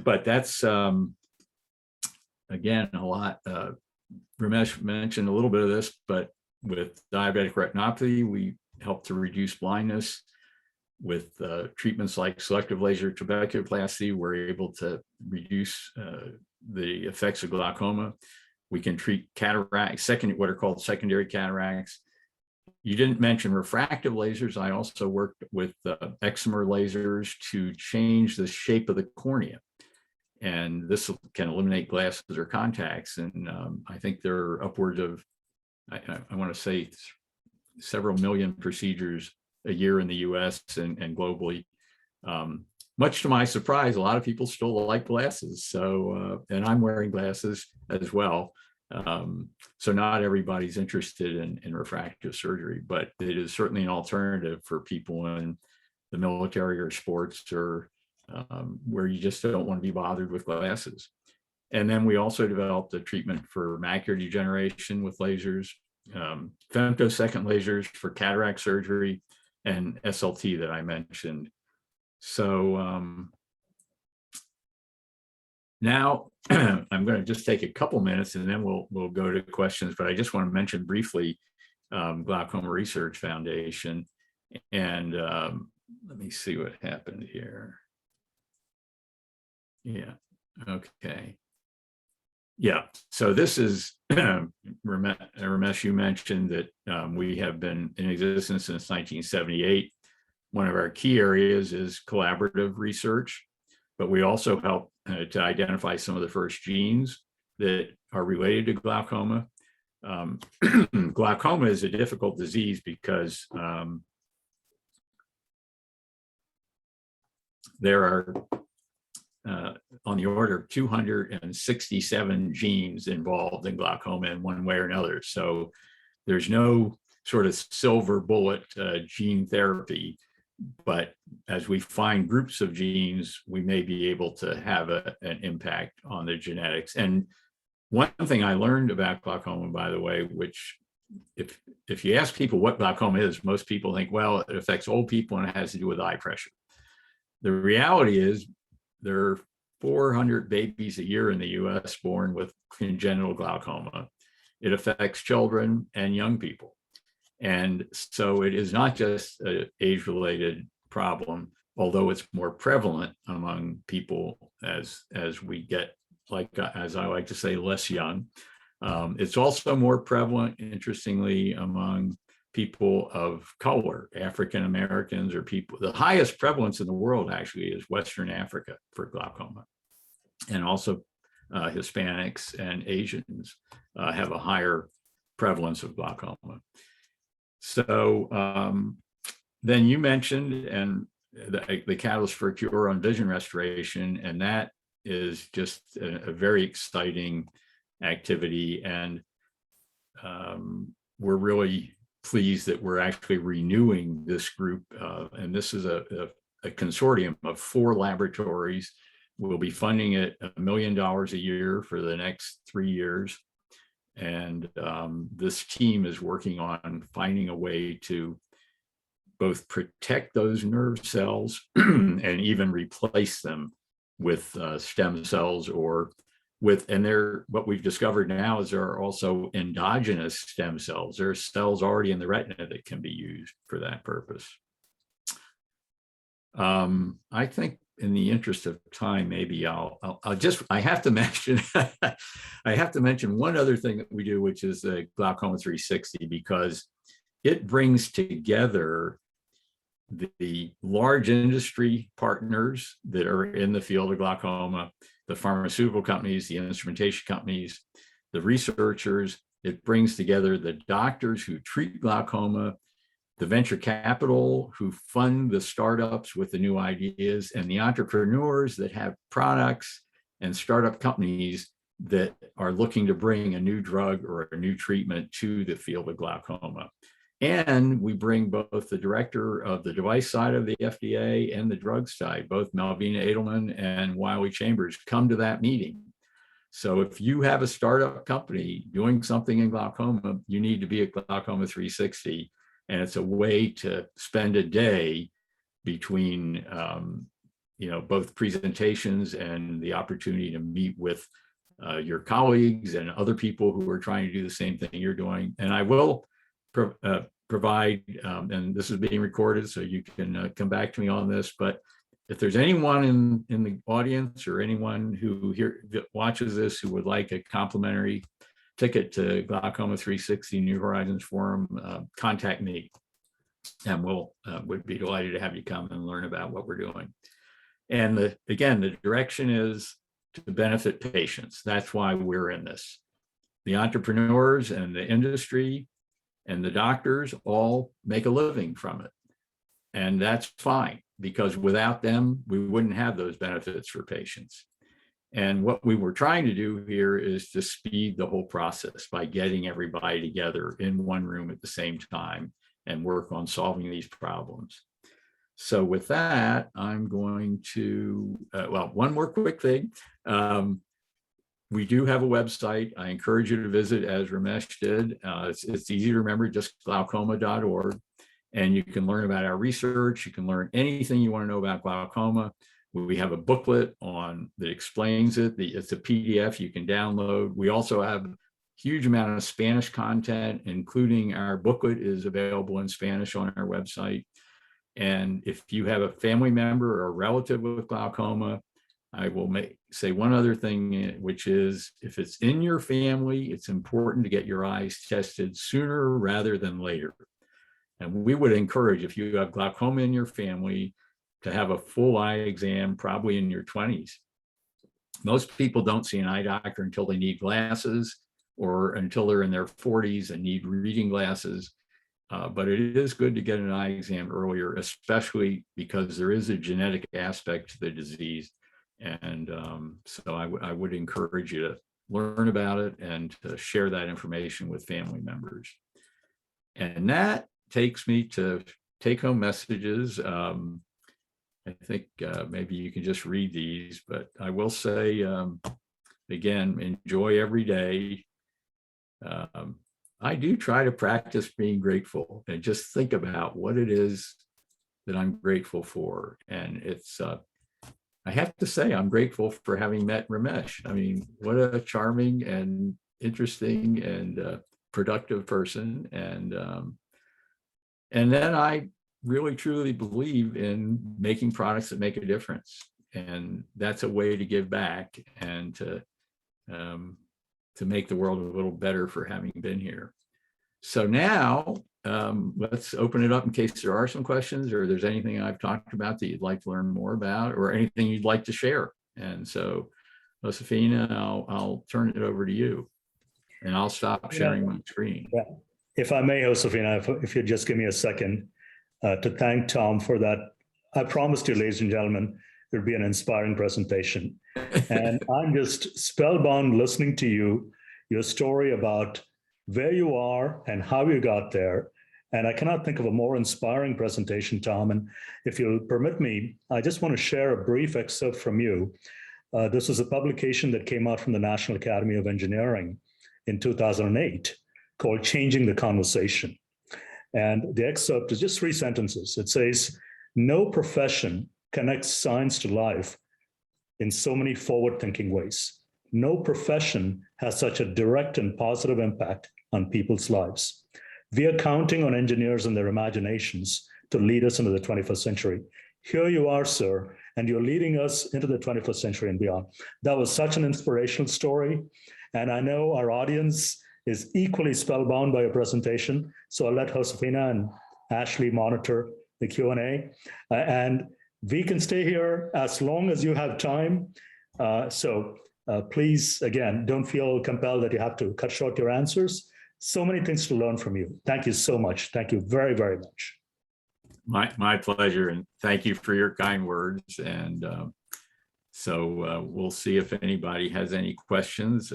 but that's, again, a lot. Ramesh mentioned a little bit of this, but with diabetic retinopathy, we help to reduce blindness. With treatments like selective laser trabeculoplasty, we're able to reduce the effects of glaucoma. We can treat cataracts, what are called secondary cataracts. You didn't mention refractive lasers. I also worked with excimer lasers to change the shape of the cornea. And this can eliminate glasses or contacts. And I think there are upwards of, I want to say, several million procedures a year in the US and globally. Much to my surprise, a lot of people still like glasses. So, and I'm wearing glasses as well. So not everybody's interested in refractive surgery, but it is certainly an alternative for people in the military or sports, or where you just don't want to be bothered with glasses. And then we also developed a treatment for macular degeneration with lasers, femtosecond lasers for cataract surgery, and SLT that I mentioned. So now I'm going to just take a couple minutes, and then we'll go to questions. But I just want to mention briefly Glaucoma Research Foundation, and let me see what happened here. Yeah. Okay. Yeah. So this is Ramesh, you mentioned that we have been in existence since 1978. One of our key areas is collaborative research, but we also help to identify some of the first genes that are related to glaucoma. Glaucoma is a difficult disease because there are on the order of 267 genes involved in glaucoma in one way or another. So there's no sort of silver bullet gene therapy, but as we find groups of genes, we may be able to have an impact on the genetics. And one thing I learned about glaucoma, by the way, which if you ask people what glaucoma is, most people think, well, it affects old people and it has to do with eye pressure. The reality is there are 400 babies a year in the US born with congenital glaucoma. It affects children and young people. And so it is not just an age-related problem, although it's more prevalent among people as we get, like, as I like to say, less young. It's also more prevalent, interestingly, among people of color, African Americans, or people. The highest prevalence in the world actually is Western Africa for glaucoma. And also Hispanics and Asians have a higher prevalence of glaucoma. So then you mentioned and the Catalyst for a Cure on Vision Restoration, and that is just a very exciting activity. And we're really pleased that we're actually renewing this group. And this is a consortium of 4 laboratories. We'll be funding it $1 million a year for the next 3 years. And this team is working on finding a way to both protect those nerve cells and even replace them with stem cells or with, and what we've discovered now is there are also endogenous stem cells. There are cells already in the retina that can be used for that purpose. I think in the interest of time, maybe I have to mention, I have to mention one other thing that we do, which is the Glaucoma 360, because it brings together the large industry partners that are in the field of glaucoma, the pharmaceutical companies, the instrumentation companies, the researchers. It brings together the doctors who treat glaucoma, the venture capital who fund the startups with the new ideas, and the entrepreneurs that have products and startup companies that are looking to bring a new drug or a new treatment to the field of glaucoma. And we bring both the director of the device side of the FDA and the drug side, both Malvina Edelman and Wiley Chambers, come to that meeting. So if you have a startup company doing something in glaucoma, you need to be at Glaucoma 360. And it's a way to spend a day between, both presentations and the opportunity to meet with your colleagues and other people who are trying to do the same thing you're doing. And I will provide, and this is being recorded, so you can come back to me on this, but if there's anyone in the audience or anyone who watches this who would like a complimentary ticket to Glaucoma 360 New Horizons Forum, contact me, and would be delighted to have you come and learn about what we're doing. And again, the direction is to benefit patients. That's why we're in this. The entrepreneurs and the industry and the doctors all make a living from it. And that's fine, because without them, we wouldn't have those benefits for patients. And what we were trying to do here is to speed the whole process by getting everybody together in one room at the same time and work on solving these problems. So with that, I'm going to, one more quick thing. We do have a website. I encourage you to visit, as Ramesh did. It's easy to remember, just glaucoma.org. And you can learn about our research. You can learn anything you want to know about glaucoma. We have a booklet that explains it. It's a PDF you can download. We also have a huge amount of Spanish content, including our booklet is available in Spanish on our website. And if you have a family member or a relative with glaucoma, I will say one other thing, which is if it's in your family, it's important to get your eyes tested sooner rather than later. And we would encourage, if you have glaucoma in your family, to have a full eye exam, probably in your 20s. Most people don't see an eye doctor until they need glasses or until they're in their 40s and need reading glasses. But it is good to get an eye exam earlier, especially because there is a genetic aspect to the disease. And so I would encourage you to learn about it and to share that information with family members. And that takes me to take-home messages. I think maybe you can just read these, but I will say, again, enjoy every day. I do try to practice being grateful and just think about what it is that I'm grateful for. And it's, I have to say, I'm grateful for having met Ramesh. I mean, what a charming and interesting and productive person. And then I really truly believe in making products that make a difference. And that's a way to give back and to make the world a little better for having been here. So now let's open it up in case there are some questions or there's anything I've talked about that you'd like to learn more about or anything you'd like to share. And so, Josefina, I'll turn it over to you and I'll stop sharing my screen.
Yeah. If I may, Josefina, if you'd just give me a second to thank Tom for that. I promised you, ladies and gentlemen, there'd be an inspiring presentation. And I'm just spellbound listening to you, your story about where you are and how you got there, And I cannot think of a more inspiring presentation, Tom. And if you'll permit me, I just want to share a brief excerpt from you. This was a publication that came out from the National Academy of Engineering in 2008 called Changing the Conversation. And the excerpt is just 3 sentences. It says, "No profession connects science to life in so many forward-thinking ways. No profession has such a direct and positive impact on people's lives. We are counting on engineers and their imaginations to lead us into the 21st century. Here you are, sir, and you're leading us into the 21st century and beyond." That was such an inspirational story. And I know our audience is equally spellbound by your presentation. So I'll let Josefina and Ashley monitor the Q&A. And we can stay here as long as you have time. So please, again, don't feel compelled that you have to cut short your answers. So many things to learn from you. Thank you so much. Thank you very, very much.
My pleasure, and thank you for your kind words. And so we'll see if anybody has any questions.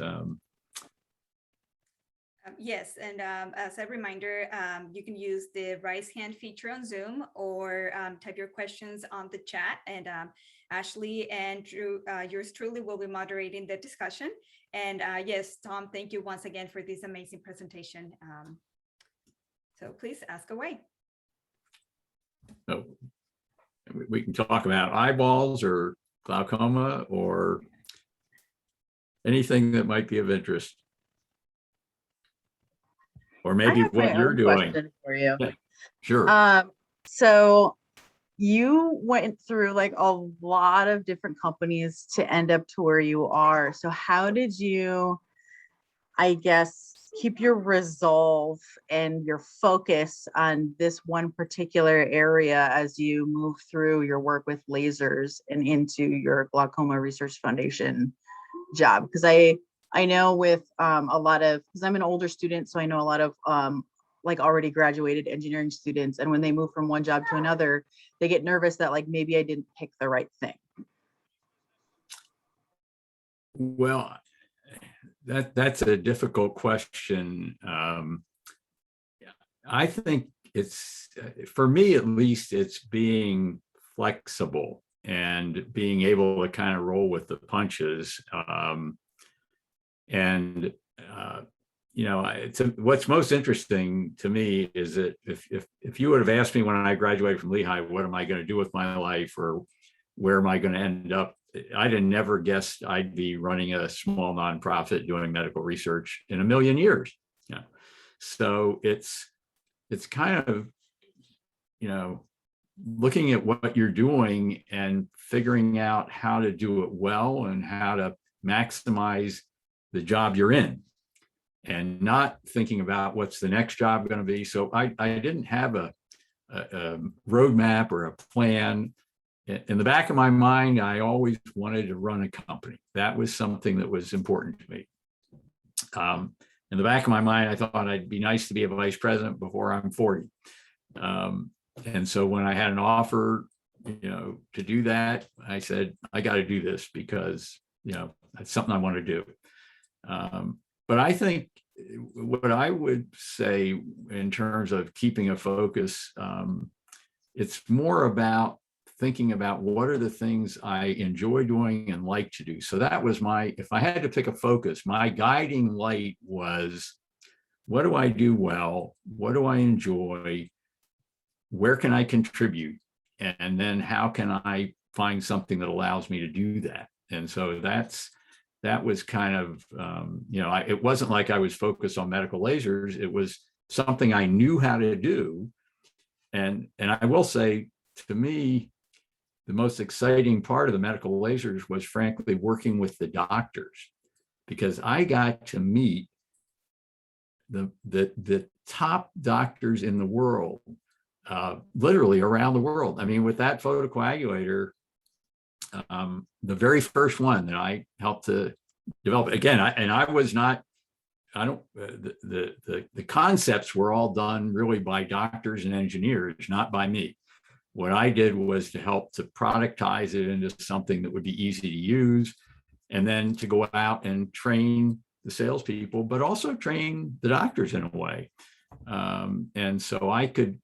Yes, and as a reminder, you can use the raise hand feature on Zoom or type your questions on the chat, and Ashley and Drew, yours truly, will be moderating the discussion. And yes, Tom, thank you once again for this amazing presentation. So please ask away.
So we can talk about eyeballs or glaucoma or anything that might be of interest. Or maybe what you're doing.
For you.
Yeah, sure.
So you went through like a lot of different companies to end up to where you are. So how did you, I guess, keep your resolve and your focus on this one particular area as you move through your work with lasers and into your Glaucoma Research Foundation job? Because I know with a lot of, because I'm an older student, so I know a lot of like already graduated engineering students, and when they move from one job to another, they get nervous that like maybe I didn't pick the right thing.
Well, that's a difficult question. I think it's, for me at least, it's being flexible and being able to kind of roll with the punches. You know, what's most interesting to me is that if you would have asked me when I graduated from Lehigh, what am I going to do with my life, or where am I going to end up, I'd have never guessed I'd be running a small nonprofit doing medical research in a million years. Yeah. So it's kind of, you know, looking at what you're doing and figuring out how to do it well and how to maximize the job you're in, and not thinking about what's the next job going to be. So I didn't have a roadmap or a plan. In the back of my mind, I always wanted to run a company. That was something that was important to me. In the back of my mind, I thought I'd be nice to be a vice president before I'm 40. And so when I had an offer, you know, to do that, I said, I got to do this because, you know, that's something I want to do. But I think what I would say in terms of keeping a focus, it's more about thinking about what are the things I enjoy doing and like to do. So that was if I had to pick a focus, my guiding light was, what do I do well? What do I enjoy? Where can I contribute? And then how can I find something that allows me to do that? And so that was kind of, you know, it wasn't like I was focused on medical lasers. It was something I knew how to do. And I will say, to me, the most exciting part of the medical lasers was frankly working with the doctors, because I got to meet the top doctors in the world, literally around the world. I mean, with that photocoagulator, the very first one that I helped to develop, again, the concepts were all done really by doctors and engineers, not by me. What I did was to help to productize it into something that would be easy to use, and then to go out and train the salespeople, but also train the doctors in a way. And so I could,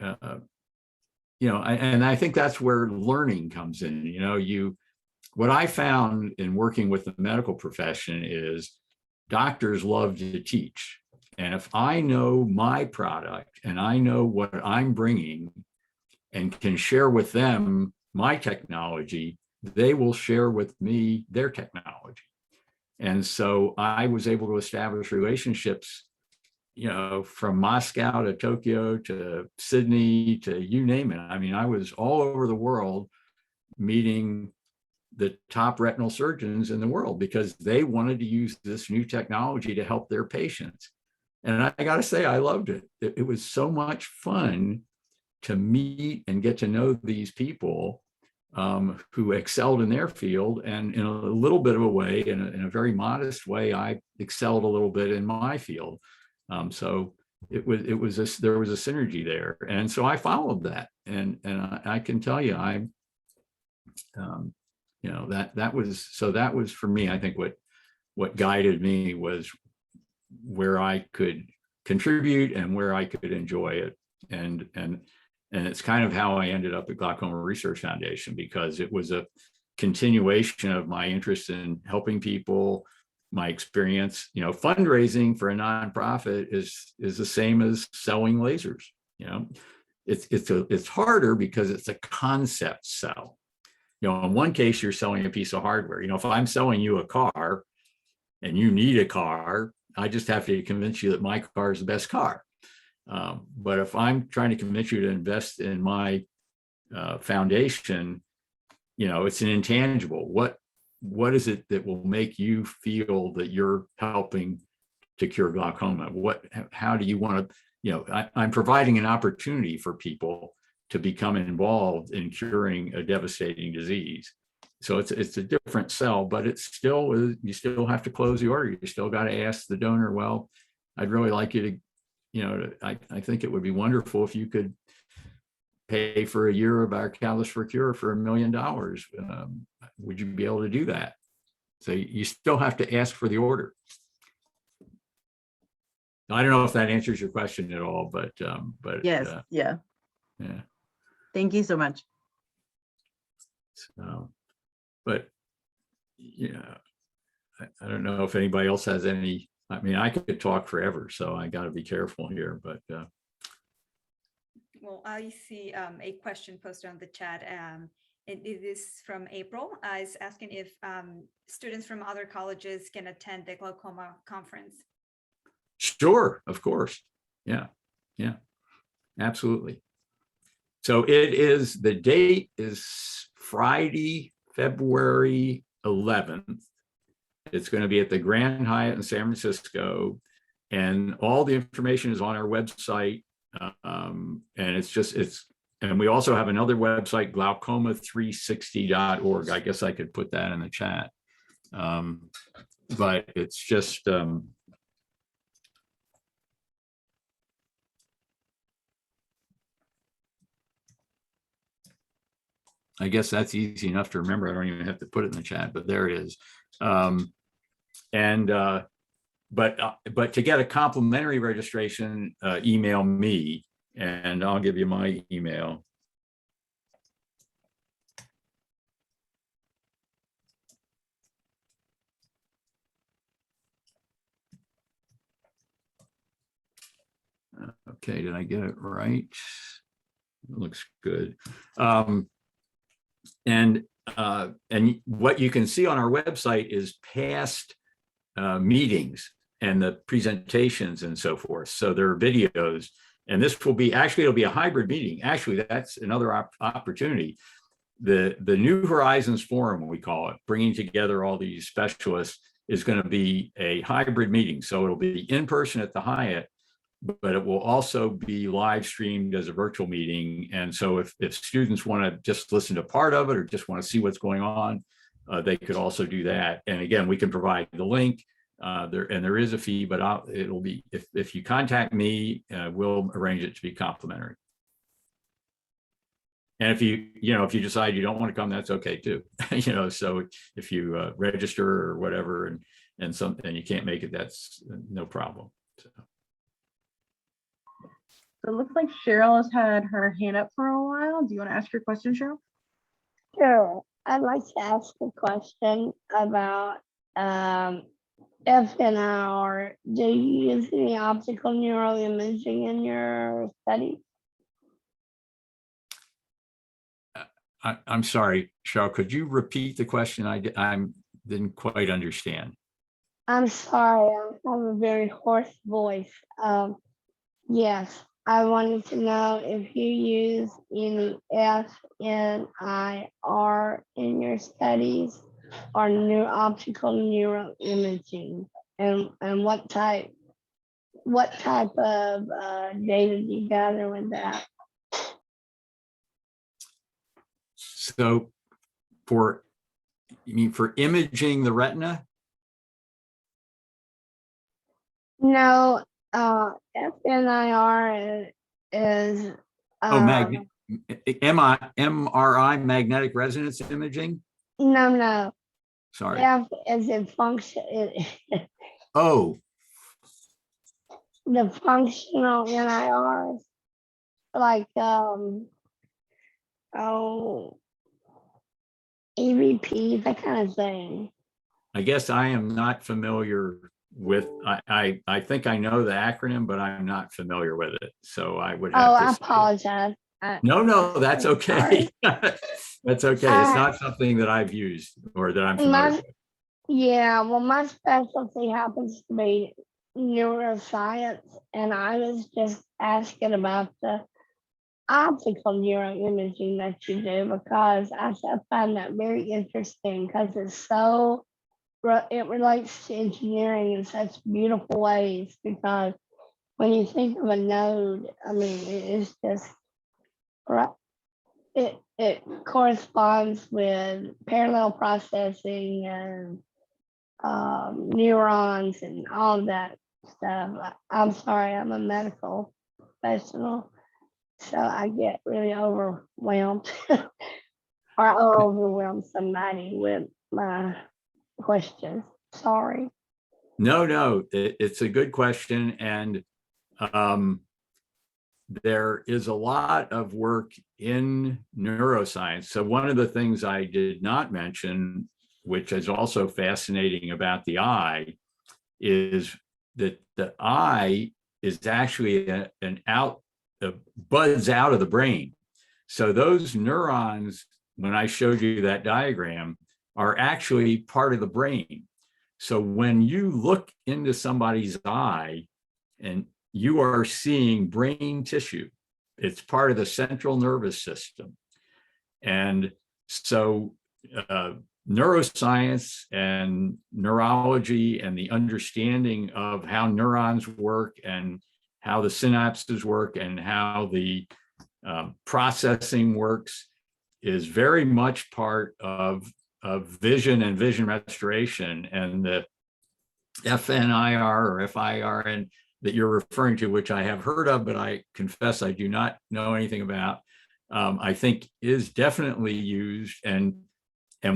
and I think that's where learning comes in. What I found in working with the medical profession is doctors love to teach. And if I know my product and I know what I'm bringing and can share with them my technology, they will share with me their technology. And so I was able to establish relationships, from Moscow to Tokyo to Sydney to you name it. I mean, I was all over the world meeting the top retinal surgeons in the world because they wanted to use this new technology to help their patients. And I got to say, I loved it. It was so much fun to meet and get to know these people who excelled in their field. And in a little bit of a way, in a very modest way, I excelled a little bit in my field. So there was a synergy there. And so I followed that. And I can tell you, that was for me, I think what guided me was where I could contribute and where I could enjoy it. And it's kind of how I ended up at Glaucoma Research Foundation, because it was a continuation of my interest in helping people, my experience. Fundraising for a nonprofit is the same as selling lasers. It's harder because it's a concept sell. In one case, you're selling a piece of hardware. If I'm selling you a car and you need a car, I just have to convince you that my car is the best car. But if I'm trying to convince you to invest in my foundation, it's an intangible. What is it that will make you feel that you're helping to cure glaucoma? How do you want to, I'm providing an opportunity for people to become involved in curing a devastating disease. So it's a different sell, but it's still, you still have to close the order. You still got to ask the donor, well, I'd really like you to, I think it would be wonderful if you could pay for a year of our Catalyst for Cure for $1 million. Would you be able to do that? So you still have to ask for the order. I don't know if that answers your question at all, but
Yes, yeah. Thank you so much.
So, but I don't know if anybody else has any. I mean, I could talk forever, so I got to be careful here. But
well, I see a question posted on the chat. It is from April. Is asking if students from other colleges can attend the glaucoma conference.
Sure, of course. Yeah, absolutely. So the date is Friday, February 11th. It's going to be at the Grand Hyatt in San Francisco. And all the information is on our website. And and we also have another website, glaucoma360.org. I guess I could put that in the chat. But it's just, I guess that's easy enough to remember. I don't even have to put it in the chat, but there it is. But to get a complimentary registration, email me and I'll give you my email. Okay, did I get it right? It looks good. And what you can see on our website is past meetings and the presentations and so forth. So there are videos, and this will be, actually, it'll be a hybrid meeting. Actually, that's another opportunity. The New Horizons Forum, we call it, bringing together all these specialists, is going to be a hybrid meeting. So it'll be in person at the Hyatt, but it will also be live streamed as a virtual meeting. And so if students want to just listen to part of it or just want to see what's going on, they could also do that. And again, we can provide the link. There is a fee, but it'll be, if you contact me, we'll arrange it to be complimentary. And if you decide you don't want to come, that's okay too. So if you register or whatever and you can't make it, that's no problem. So.
So it looks like Cheryl has had her hand up for a while. Do you want to ask your question, Cheryl?
Sure. I'd like to ask a question about FNR. Do you use any optical neuroimaging in your study?
I'm sorry, Cheryl, could you repeat the question? I didn't quite understand.
I'm sorry, I have a very hoarse voice. Yes, I wanted to know if you use any FNIR in your studies or optical neuroimaging, and what type of data do you gather with that?
So you mean for imaging the retina?
No, FNIR is
Oh, MRI, magnetic resonance imaging?
no.
Sorry.
F as in function.
Oh,
The functional NIRs, like EVP, that kind of thing.
I guess I am not familiar with, I think I know the acronym, but I'm not familiar with it. So I would have
Oh,
to
I
say-
apologize.
No, that's
I'm
okay. That's okay. It's
Uh,
not something that I've used or that I'm familiar with.
Yeah, well, my specialty happens to be neuroscience, and I was just asking about the optical neuroimaging that you do because I find that very interesting because it's so it relates to engineering in such beautiful ways. Because when you think of a node, I mean, it's just right. It corresponds with parallel processing and neurons and all of that stuff. I'm sorry, I'm a medical professional, so I get really overwhelmed, or I'll overwhelm somebody with my questions. Sorry.
No, it's a good question. And there is a lot of work in neuroscience. So one of the things I did not mention, which is also fascinating about the eye, is that the eye is actually buds out of the brain. So those neurons, when I showed you that diagram, are actually part of the brain. So when you look into somebody's eye and you are seeing brain tissue, it's part of the central nervous system. And so neuroscience and neurology and the understanding of how neurons work and how the synapses work and how the processing works is very much part of vision and vision restoration. And the FNIR or FIRN that you're referring to, which I have heard of, but I confess I do not know anything about, I think is definitely used. And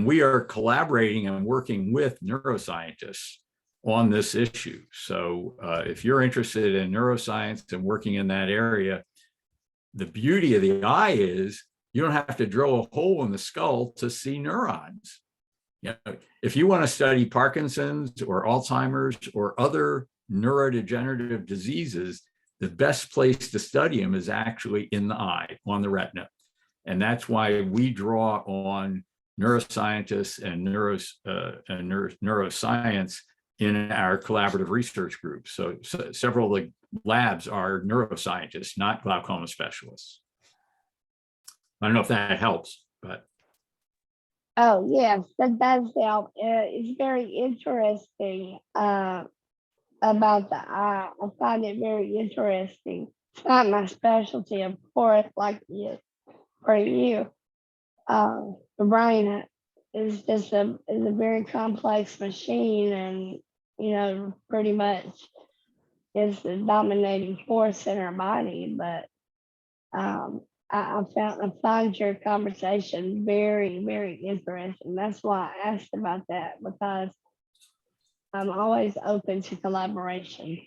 we are collaborating and working with neuroscientists on this issue. So if you're interested in neuroscience and working in that area, the beauty of the eye is you don't have to drill a hole in the skull to see neurons. You know, if you want to study Parkinson's or Alzheimer's or other neurodegenerative diseases, the best place to study them is actually in the eye, on the retina. And that's why we draw on neuroscientists and neuroscience in our collaborative research group. So several of the labs are neuroscientists, not glaucoma specialists. I don't know if that helps, but.
Oh, yes, that does help. It's very interesting about the eye. I find it very interesting. It's not my specialty, of course, like for you. The brain is just is a very complex machine, and pretty much is the dominating force in our body. But I find your conversation very, very interesting. That's why I asked about that, because I'm always open to collaboration.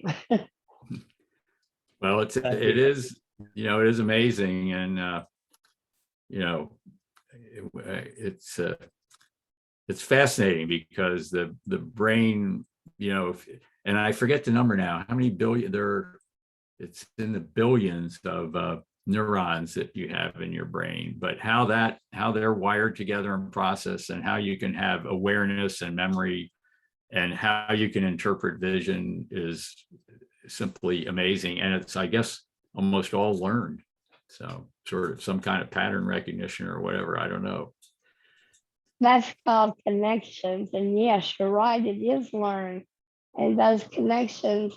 Well, it is it is amazing. And, it's fascinating because the brain, and I forget the number now, how many billion it's in the billions of neurons that you have in your brain, but how they're wired together and processed, and how you can have awareness and memory and how you can interpret vision is simply amazing. And it's, I guess, almost all learned. So sort of some kind of pattern recognition or whatever, I don't know.
That's called connections. And yes, you're right, it is learned. And those connections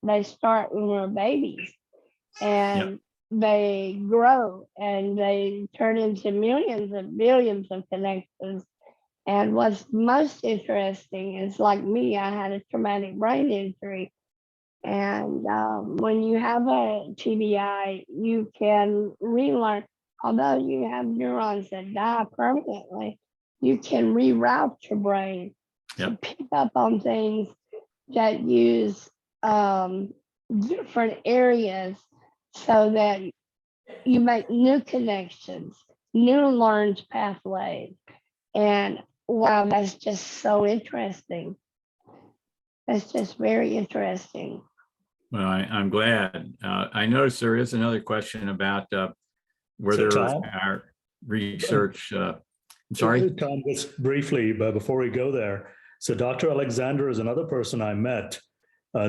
they start when we're babies, and they grow and they turn into millions and billions of connections. And what's most interesting is, like me, I had a traumatic brain injury. And when you have a TBI, you can relearn, although you have neurons that die permanently, you can reroute your brain to pick up on things that use different areas, so that you make new connections, new learned pathways. And wow, that's just so interesting. That's just very interesting.
Well, I'm glad. I noticed there is another question about whether
Tom?
our research, I'm sorry.
Tom, just briefly, but before we go there, so Dr. Alexander is another person I met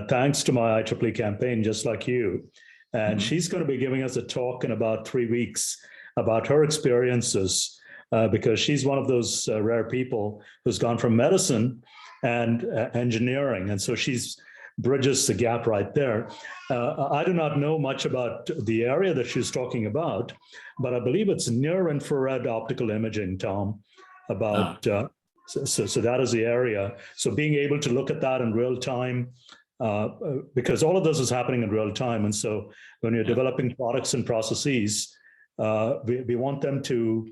thanks to my IEEE campaign, just like you. And she's going to be giving us a talk in about 3 weeks about her experiences, because she's one of those rare people who's gone from medicine and engineering. And so she's bridges the gap right there. I do not know much about the area that she's talking about, but I believe it's near infrared optical imaging, Tom, about, so that is the area. So being able to look at that in real time, because all of this is happening in real time. And so when you're developing products and processes, we want them to,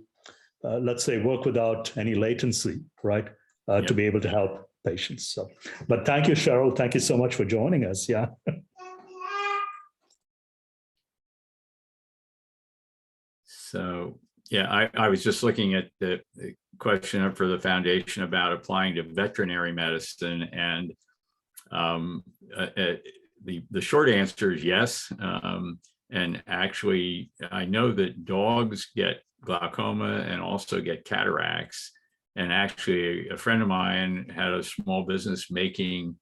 let's say, work without any latency, right? To be able to help patients. So, but thank you, Cheryl. Thank you so much for joining us. Yeah.
So, yeah, I was just looking at the question for the foundation about applying to veterinary medicine, and the short answer is yes. And actually, I know that dogs get glaucoma and also get cataracts. And actually, a friend of mine had a small business making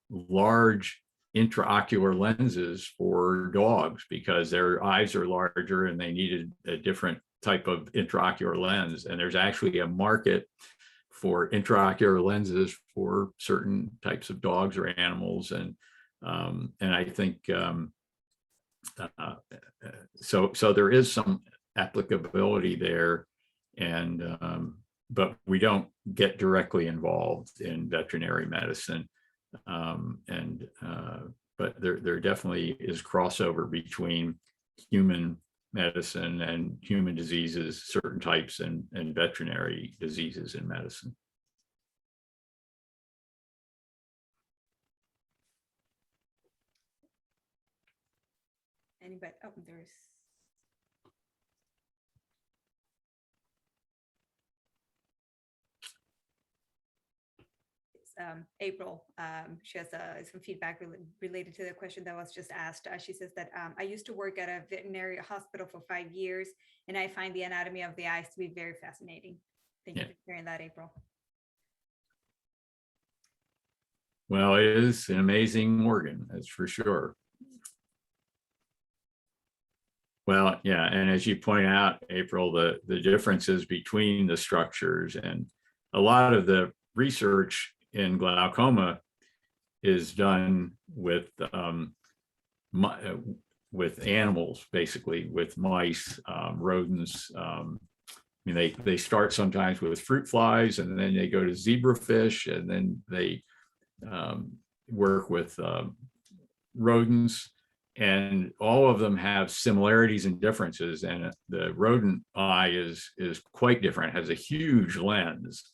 large intraocular lenses for dogs because their eyes are larger and they needed a different type of intraocular lens. And there's actually a market for intraocular lenses for certain types of dogs or animals. And I think so there is some applicability there. And but we don't get directly involved in veterinary medicine. But there definitely is crossover between human medicine and human diseases, certain types, and veterinary diseases in medicine.
Anybody? Oh, there's. April. She has some feedback related to the question that was just asked. She says that I used to work at a veterinary hospital for 5 years, and I find the anatomy of the eyes to be very fascinating. Thank you for sharing that, April.
Well, it is an amazing organ, that's for sure. Well, yeah, and as you point out, April, the differences between the structures, and a lot of the research in glaucoma is done with animals, basically with mice, rodents. I mean, they start sometimes with fruit flies, and then they go to zebrafish, and then they work with rodents, and all of them have similarities and differences. And the rodent eye is quite different, has a huge lens.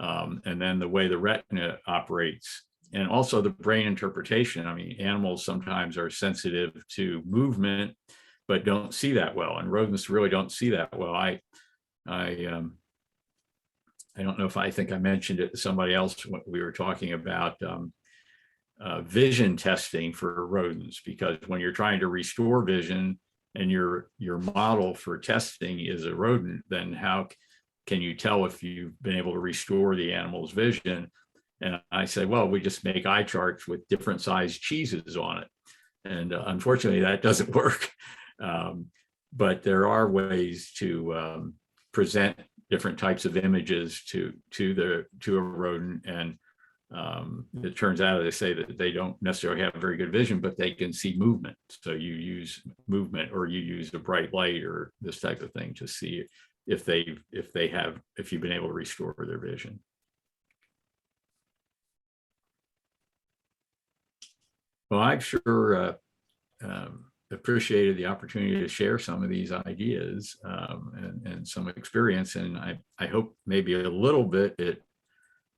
And then the way the retina operates, and also the brain interpretation. I mean, animals sometimes are sensitive to movement, but don't see that well. And rodents really don't see that well. I don't know if I think I mentioned it to somebody else when we were talking about vision testing for rodents, because when you're trying to restore vision and your model for testing is a rodent, then how can you tell if you've been able to restore the animal's vision? And I say, well, we just make eye charts with different sized cheeses on it. And unfortunately, that doesn't work. But there are ways to present different types of images to a rodent. And it turns out, they say that they don't necessarily have very good vision, but they can see movement. So you use movement, or you use a bright light or this type of thing to see if you've been able to restore their vision. Well, I've sure appreciated the opportunity to share some of these ideas and some experience. And I hope maybe a little bit it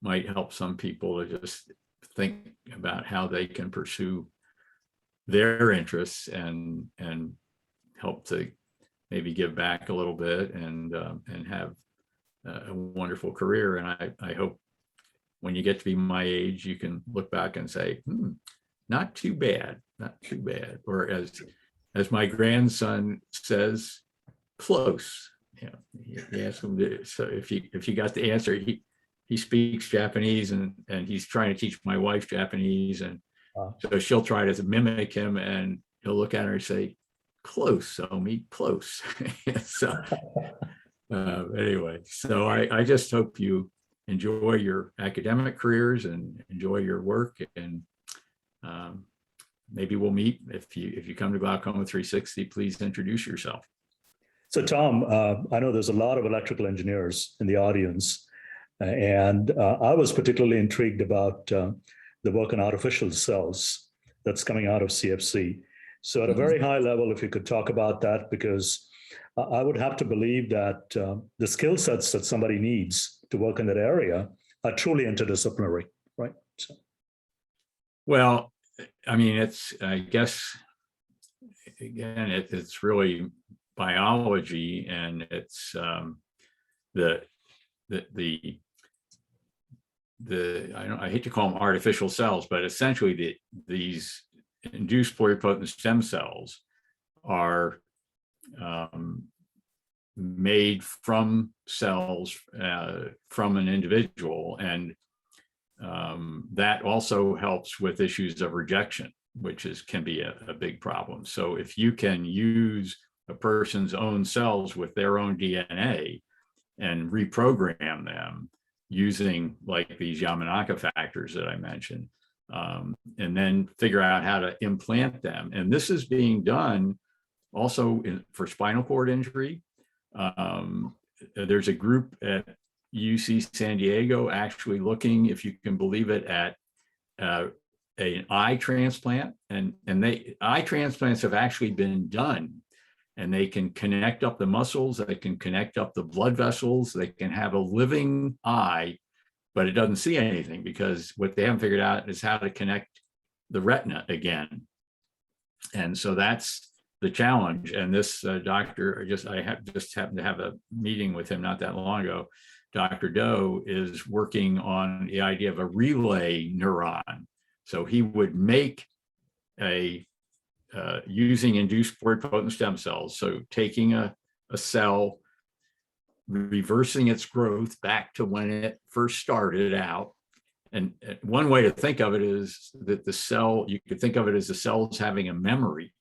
might help some people to just think about how they can pursue their interests and help to maybe give back a little bit and have a wonderful career. And I hope when you get to be my age, you can look back and say, not too bad, not too bad. Or as my grandson says, close. Yeah, you ask him to, so if you got the answer, he speaks Japanese and he's trying to teach my wife Japanese, and so she'll try to mimic him, and he'll look at her and say, close, Omi, close. So anyway, so I just hope you enjoy your academic careers and enjoy your work, and maybe we'll meet. If you come to Glaucoma 360, please introduce yourself.
So Tom, I know there's a lot of electrical engineers in the audience, and I was particularly intrigued about the work on artificial cells that's coming out of CFC. So at a very high level, if you could talk about that, because I would have to believe that the skill sets that somebody needs to work in that area are truly interdisciplinary, right? So.
Well, I mean, I guess, again, it's really biology, and it's I hate to call them artificial cells, but essentially these induced pluripotent stem cells are made from cells from an individual, and that also helps with issues of rejection, which can be a big problem. So if you can use a person's own cells with their own DNA and reprogram them using like these Yamanaka factors that I mentioned, and then figure out how to implant them. And this is being done also for spinal cord injury. There's a group at UC San Diego actually looking, if you can believe it, at an eye transplant, and eye transplants have actually been done, and they can connect up the muscles, they can connect up the blood vessels, they can have a living eye, but it doesn't see anything, because what they haven't figured out is how to connect the retina again. And so that's the challenge. And this doctor, I just happened to have a meeting with him not that long ago. Dr. Doe is working on the idea of a relay neuron. So he would make using induced pluripotent stem cells. So taking a cell, reversing its growth back to when it first started out. And one way to think of it is that the cell, you could think of it as the cells having a memory.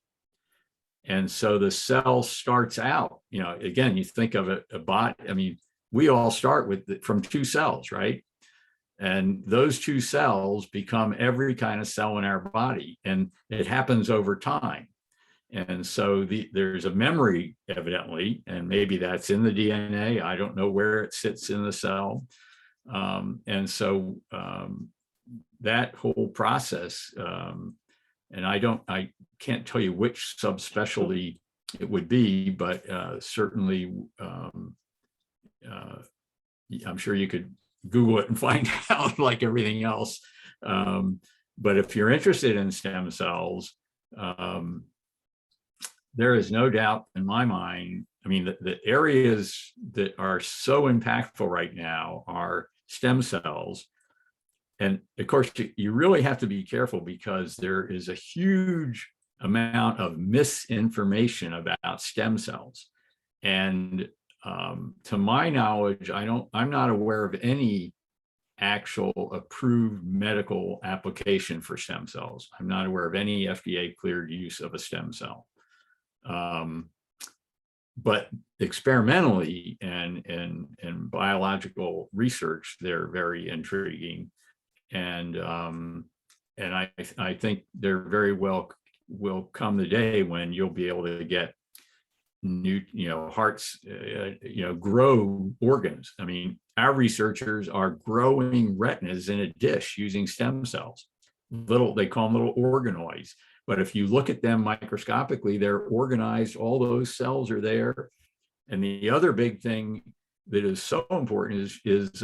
And so the cell starts out, again, you think of a bot. I mean, we all start from two cells, right? And those two cells become every kind of cell in our body, and it happens over time. And so there's a memory, evidently, and maybe that's in the DNA. I don't know where it sits in the cell. And so that whole process, and I can't tell you which subspecialty it would be, but certainly I'm sure you could Google it and find out, like everything else. But if you're interested in stem cells, there is no doubt in my mind. I mean, the areas that are so impactful right now are stem cells. And of course, you really have to be careful because there is a huge amount of misinformation about stem cells. And to my knowledge, I'm not aware of any actual approved medical application for stem cells. I'm not aware of any FDA cleared use of a stem cell. But experimentally and biological research, they're very intriguing. And I think there very well will come the day when you'll be able to get new, hearts, grow organs. I mean, our researchers are growing retinas in a dish using stem cells. They call them little organoids. But if you look at them microscopically, they're organized, all those cells are there. And the other big thing that is so important is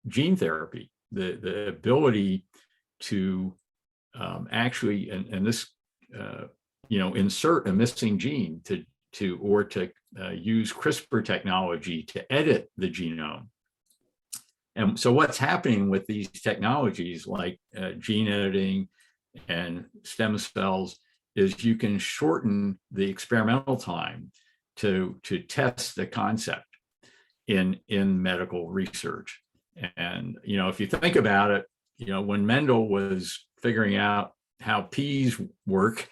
gene therapy, the ability to actually, and this, insert a missing gene to use CRISPR technology to edit the genome. And so what's happening with these technologies like gene editing and stem cells is you can shorten the experimental time to test the concept in medical research. And, if you think about it, when Mendel was figuring out how peas work,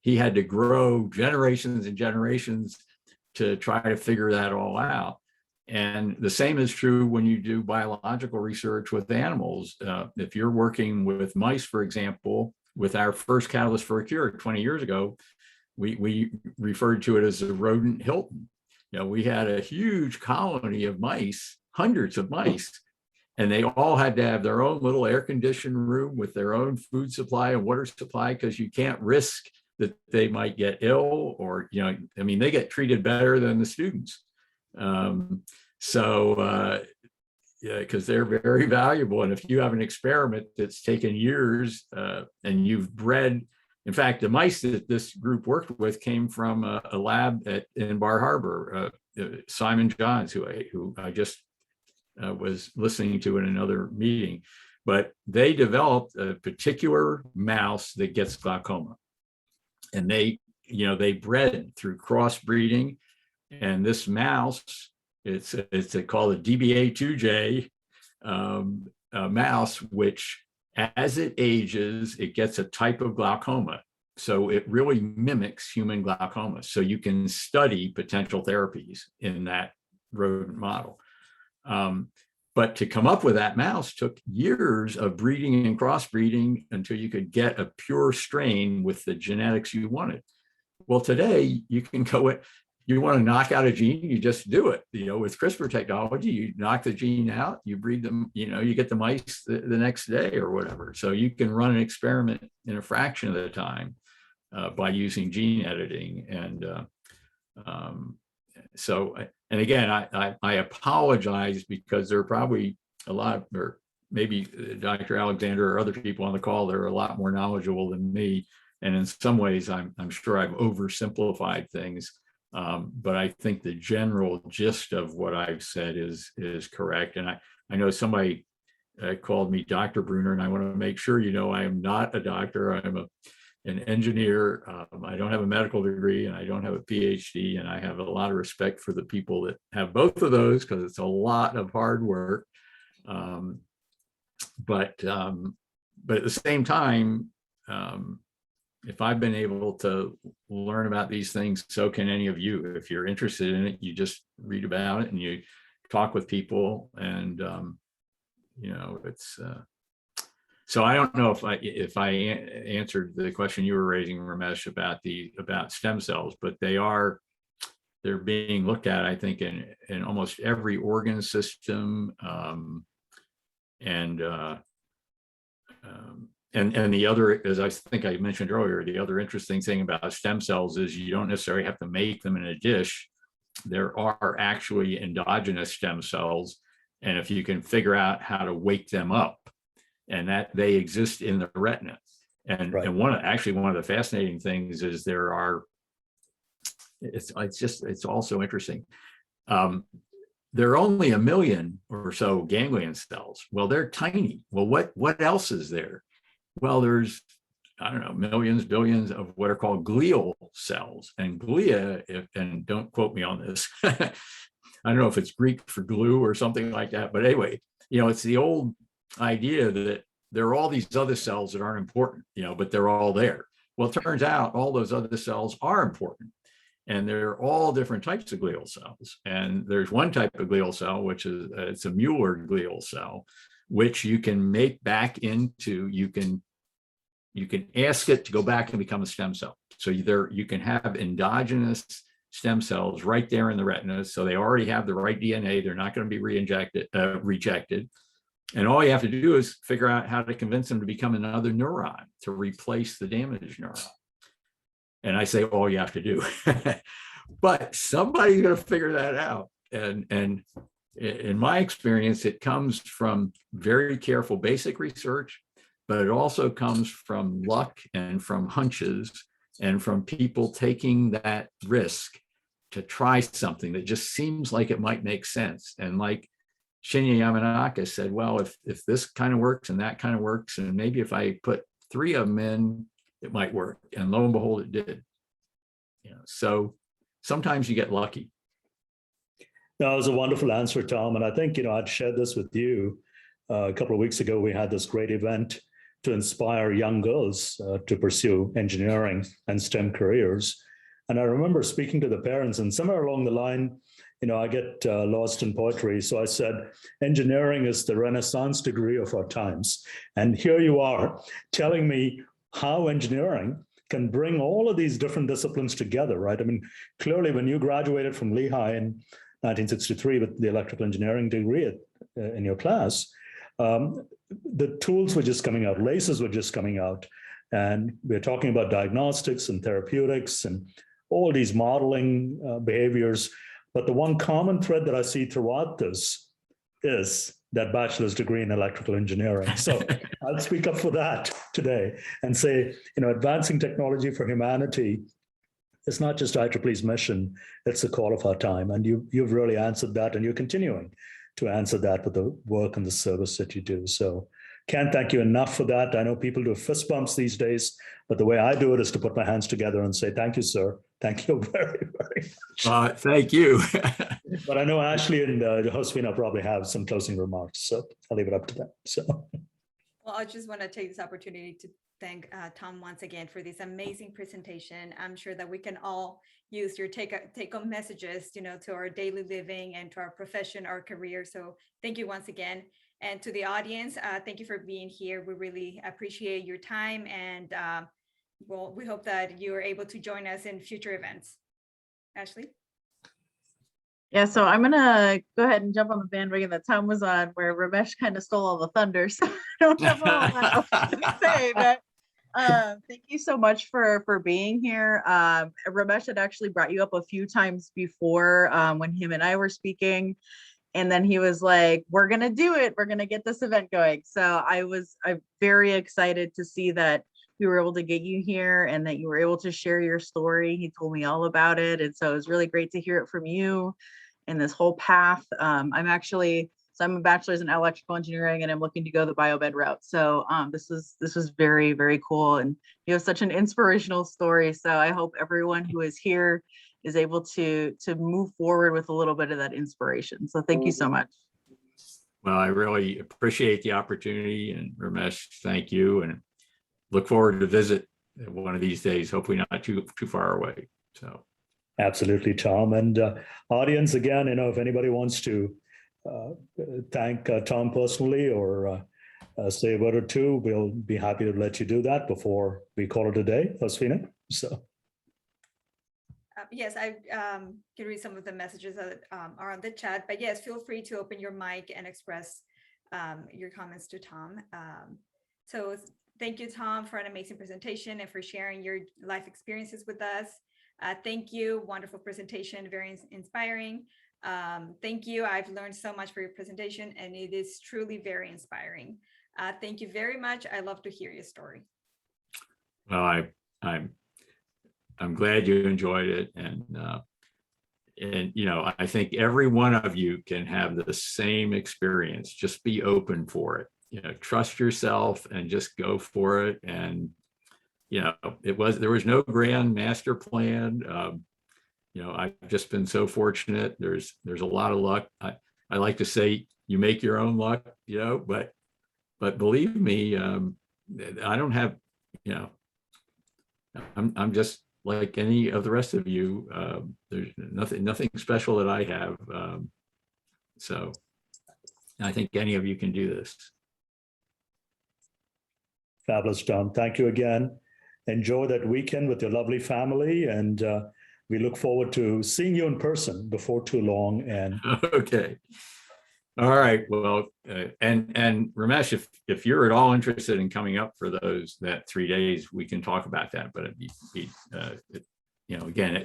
he had to grow generations and generations to try to figure that all out. And the same is true when you do biological research with animals. If you're working with mice, for example, with our first catalyst for a cure 20 years ago, we referred to it as a rodent Hilton. We had a huge colony of mice, hundreds of mice, and they all had to have their own little air-conditioned room with their own food supply and water supply, because you can't risk that they might get ill or, they get treated better than the students. Because they're very valuable. And if you have an experiment that's taken years and you've bred, in fact, the mice that this group worked with came from a lab in Bar Harbor, Simon Johns, who I just was listening to in another meeting. But they developed a particular mouse that gets glaucoma. And they bred through crossbreeding. And this mouse, it's called a DBA2J mouse, which as it ages, it gets a type of glaucoma. So it really mimics human glaucoma. So you can study potential therapies in that rodent model. But to come up with that mouse took years of breeding and crossbreeding until you could get a pure strain with the genetics you wanted. Well, today you can go, you want to knock out a gene, you just do it. With CRISPR technology, you knock the gene out, you breed them, you get the mice the next day or whatever. So you can run an experiment in a fraction of the time by using gene editing. And and again, I apologize because there are probably a lot, or maybe Dr. Alexander or other people on the call that are a lot more knowledgeable than me. And in some ways, I'm sure I've oversimplified things. But I think the general gist of what I've said is correct. And I know somebody called me Dr. Bruner, and I want to make sure I am not a doctor. I'm an engineer. I don't have a medical degree, and I don't have a PhD. And I have a lot of respect for the people that have both of those, because it's a lot of hard work. But at the same time, if I've been able to learn about these things, so can any of you. If you're interested in it, you just read about it and you talk with people, and it's. So I don't know if I answered the question you were raising, Ramesh, about stem cells, but they're being looked at, I think, in almost every organ system, and the other, as I think I mentioned earlier, the other interesting thing about stem cells is you don't necessarily have to make them in a dish. There are actually endogenous stem cells. And if you can figure out how to wake them up, and that they exist in the retina. And,
right.
And one of the fascinating things is there are it's also interesting. There are only 1 million or so ganglion cells. Well, they're tiny. Well, what else is there? Well, there's, I don't know, millions, billions of what are called glial cells. And glia, and don't quote me on this, I don't know if it's Greek for glue or something like that, but anyway, it's the old idea that there are all these other cells that aren't important, but they're all there. Well, it turns out all those other cells are important. And they're all different types of glial cells. And there's one type of glial cell, which is it's a Mueller glial cell, which you can make back into, you can ask it to go back and become a stem cell. So you can have endogenous stem cells right there in the retina. So they already have the right DNA. They're not going to be rejected. And all you have to do is figure out how to convince them to become another neuron to replace the damaged neuron. And I say all you have to do, but somebody's going to figure that out. And in my experience, it comes from very careful basic research, but it also comes from luck and from hunches and from people taking that risk to try something that just seems like it might make sense. And like Shinya Yamanaka said, well, if this kind of works and that kind of works, and maybe if I put 3 of them in, it might work. And lo and behold, it did. So sometimes you get lucky.
That was a wonderful answer, Tom. And I think, I'd shared this with you a couple of weeks ago. We had this great event to inspire young girls to pursue engineering and STEM careers. And I remember speaking to the parents, and somewhere along the line, I get lost in poetry. So I said, engineering is the Renaissance degree of our times. And here you are telling me how engineering can bring all of these different disciplines together, right? I mean, clearly when you graduated from Lehigh in 1963 with the electrical engineering degree in your class, the tools were just coming out, LACES were just coming out. And we're talking about diagnostics and therapeutics and all these modeling behaviors. But the one common thread that I see throughout this is that bachelor's degree in electrical engineering. So I'll speak up for that today and say, advancing technology for humanity is not just IEEE's mission, it's the call of our time. And you've really answered that, and you're continuing to answer that with the work and the service that you do. So can't thank you enough for that. I know people do fist bumps these days, but the way I do it is to put my hands together and say, thank you, sir. Thank you very, very much.
Thank you.
But I know Ashley and Josefina probably have some closing remarks, so I'll leave it up to them. So,
Well, I just want to take this opportunity to thank Tom once again for this amazing presentation. I'm sure that we can all use your take-home messages, to our daily living and to our profession, our career. So thank you once again. And to the audience, thank you for being here. We really appreciate your time, and we hope that you are able to join us in future events. Ashley?
Yeah, so I'm gonna go ahead and jump on the bandwagon that Tom was on, where Ramesh kind of stole all the thunder. So I don't have a whole lot else to say, but thank you so much for being here. Ramesh had actually brought you up a few times before when him and I were speaking. And then he was like, we're going to do it. We're going to get this event going. So I'm very excited to see that we were able to get you here and that you were able to share your story. He told me all about it. And so it was really great to hear it from you and this whole path. I'm a bachelor's in electrical engineering, and I'm looking to go the biomed route. So this was very, very cool. And you have such an inspirational story. So I hope everyone who is here is able to move forward with a little bit of that inspiration. So thank you so much.
Well, I really appreciate the opportunity, and Ramesh, thank you, and look forward to visit one of these days, hopefully not too far away. So
absolutely, Tom. And audience, again, if anybody wants to thank Tom personally or say a word or two, we'll be happy to let you do that before we call it a day, Josefina. So.
Yes, I can read some of the messages that are on the chat, but yes, feel free to open your mic and express your comments to Tom. So thank you, Tom, for an amazing presentation and for sharing your life experiences with us. Thank you, wonderful presentation, very inspiring. Thank you, I've learned so much for your presentation, and it is truly very inspiring. Thank you very much. I love to hear your story.
Well, I'm I'm glad you enjoyed it. And, you know, I think every one of you can have the same experience. Just be open for it. You know, trust yourself and just go for it. And, you know, there was no grand master plan. You know, I've just been so fortunate. There's a lot of luck. I like to say you make your own luck, you know, but believe me, I don't have, you know, I'm just like any of the rest of you. There's nothing special that I have. So I think any of you can do this.
Fabulous, Tom. Thank you again. Enjoy that weekend with your lovely family, and we look forward to seeing you in person before too long. And
Okay. All right. Well, and Ramesh, if you're at all interested in coming up for that 3 days, we can talk about that. But you know, again,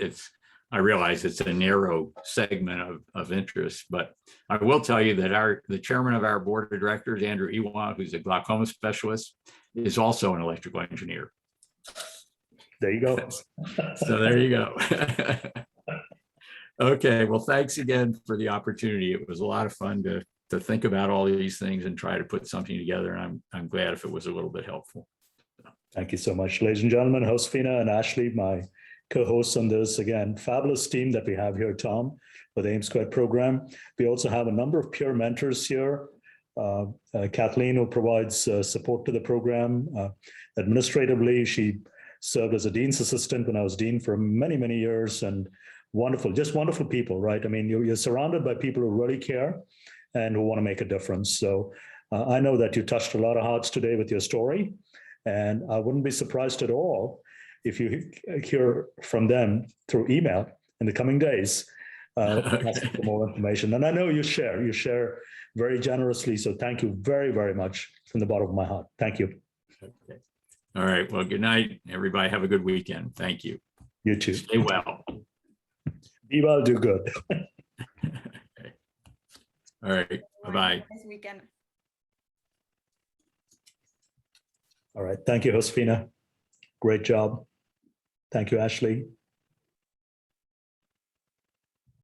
I realize it's a narrow segment of interest, but I will tell you that the chairman of our board of directors, Andrew Iwan, who's a glaucoma specialist, is also an electrical engineer.
there you go.
So there you go. Okay, well, thanks again for the opportunity. It was a lot of fun to think about all these things and try to put something together. And I'm glad if it was a little bit helpful.
Thank you so much, ladies and gentlemen. Josefina and Ashley, my co-hosts on this. Again, fabulous team that we have here, Tom, with the AIM² program. We also have a number of peer mentors here. Kathleen, who provides support to the program. Administratively, she served as a dean's assistant when I was dean for many, many years, and just wonderful people, right? I mean, you're surrounded by people who really care and who want to make a difference. So I know that you touched a lot of hearts today with your story, and I wouldn't be surprised at all if you hear from them through email in the coming days, asking for more information. And I know you share very generously. So thank you very, very much from the bottom of my heart. Thank you.
Okay. All right. Well, good night, everybody. Have a good weekend. Thank you.
You too.
Stay well.
Be well, do good.
Okay. All right. Bye-bye.
Nice weekend.
All right. Thank you, Josefina. Great job. Thank you, Ashley.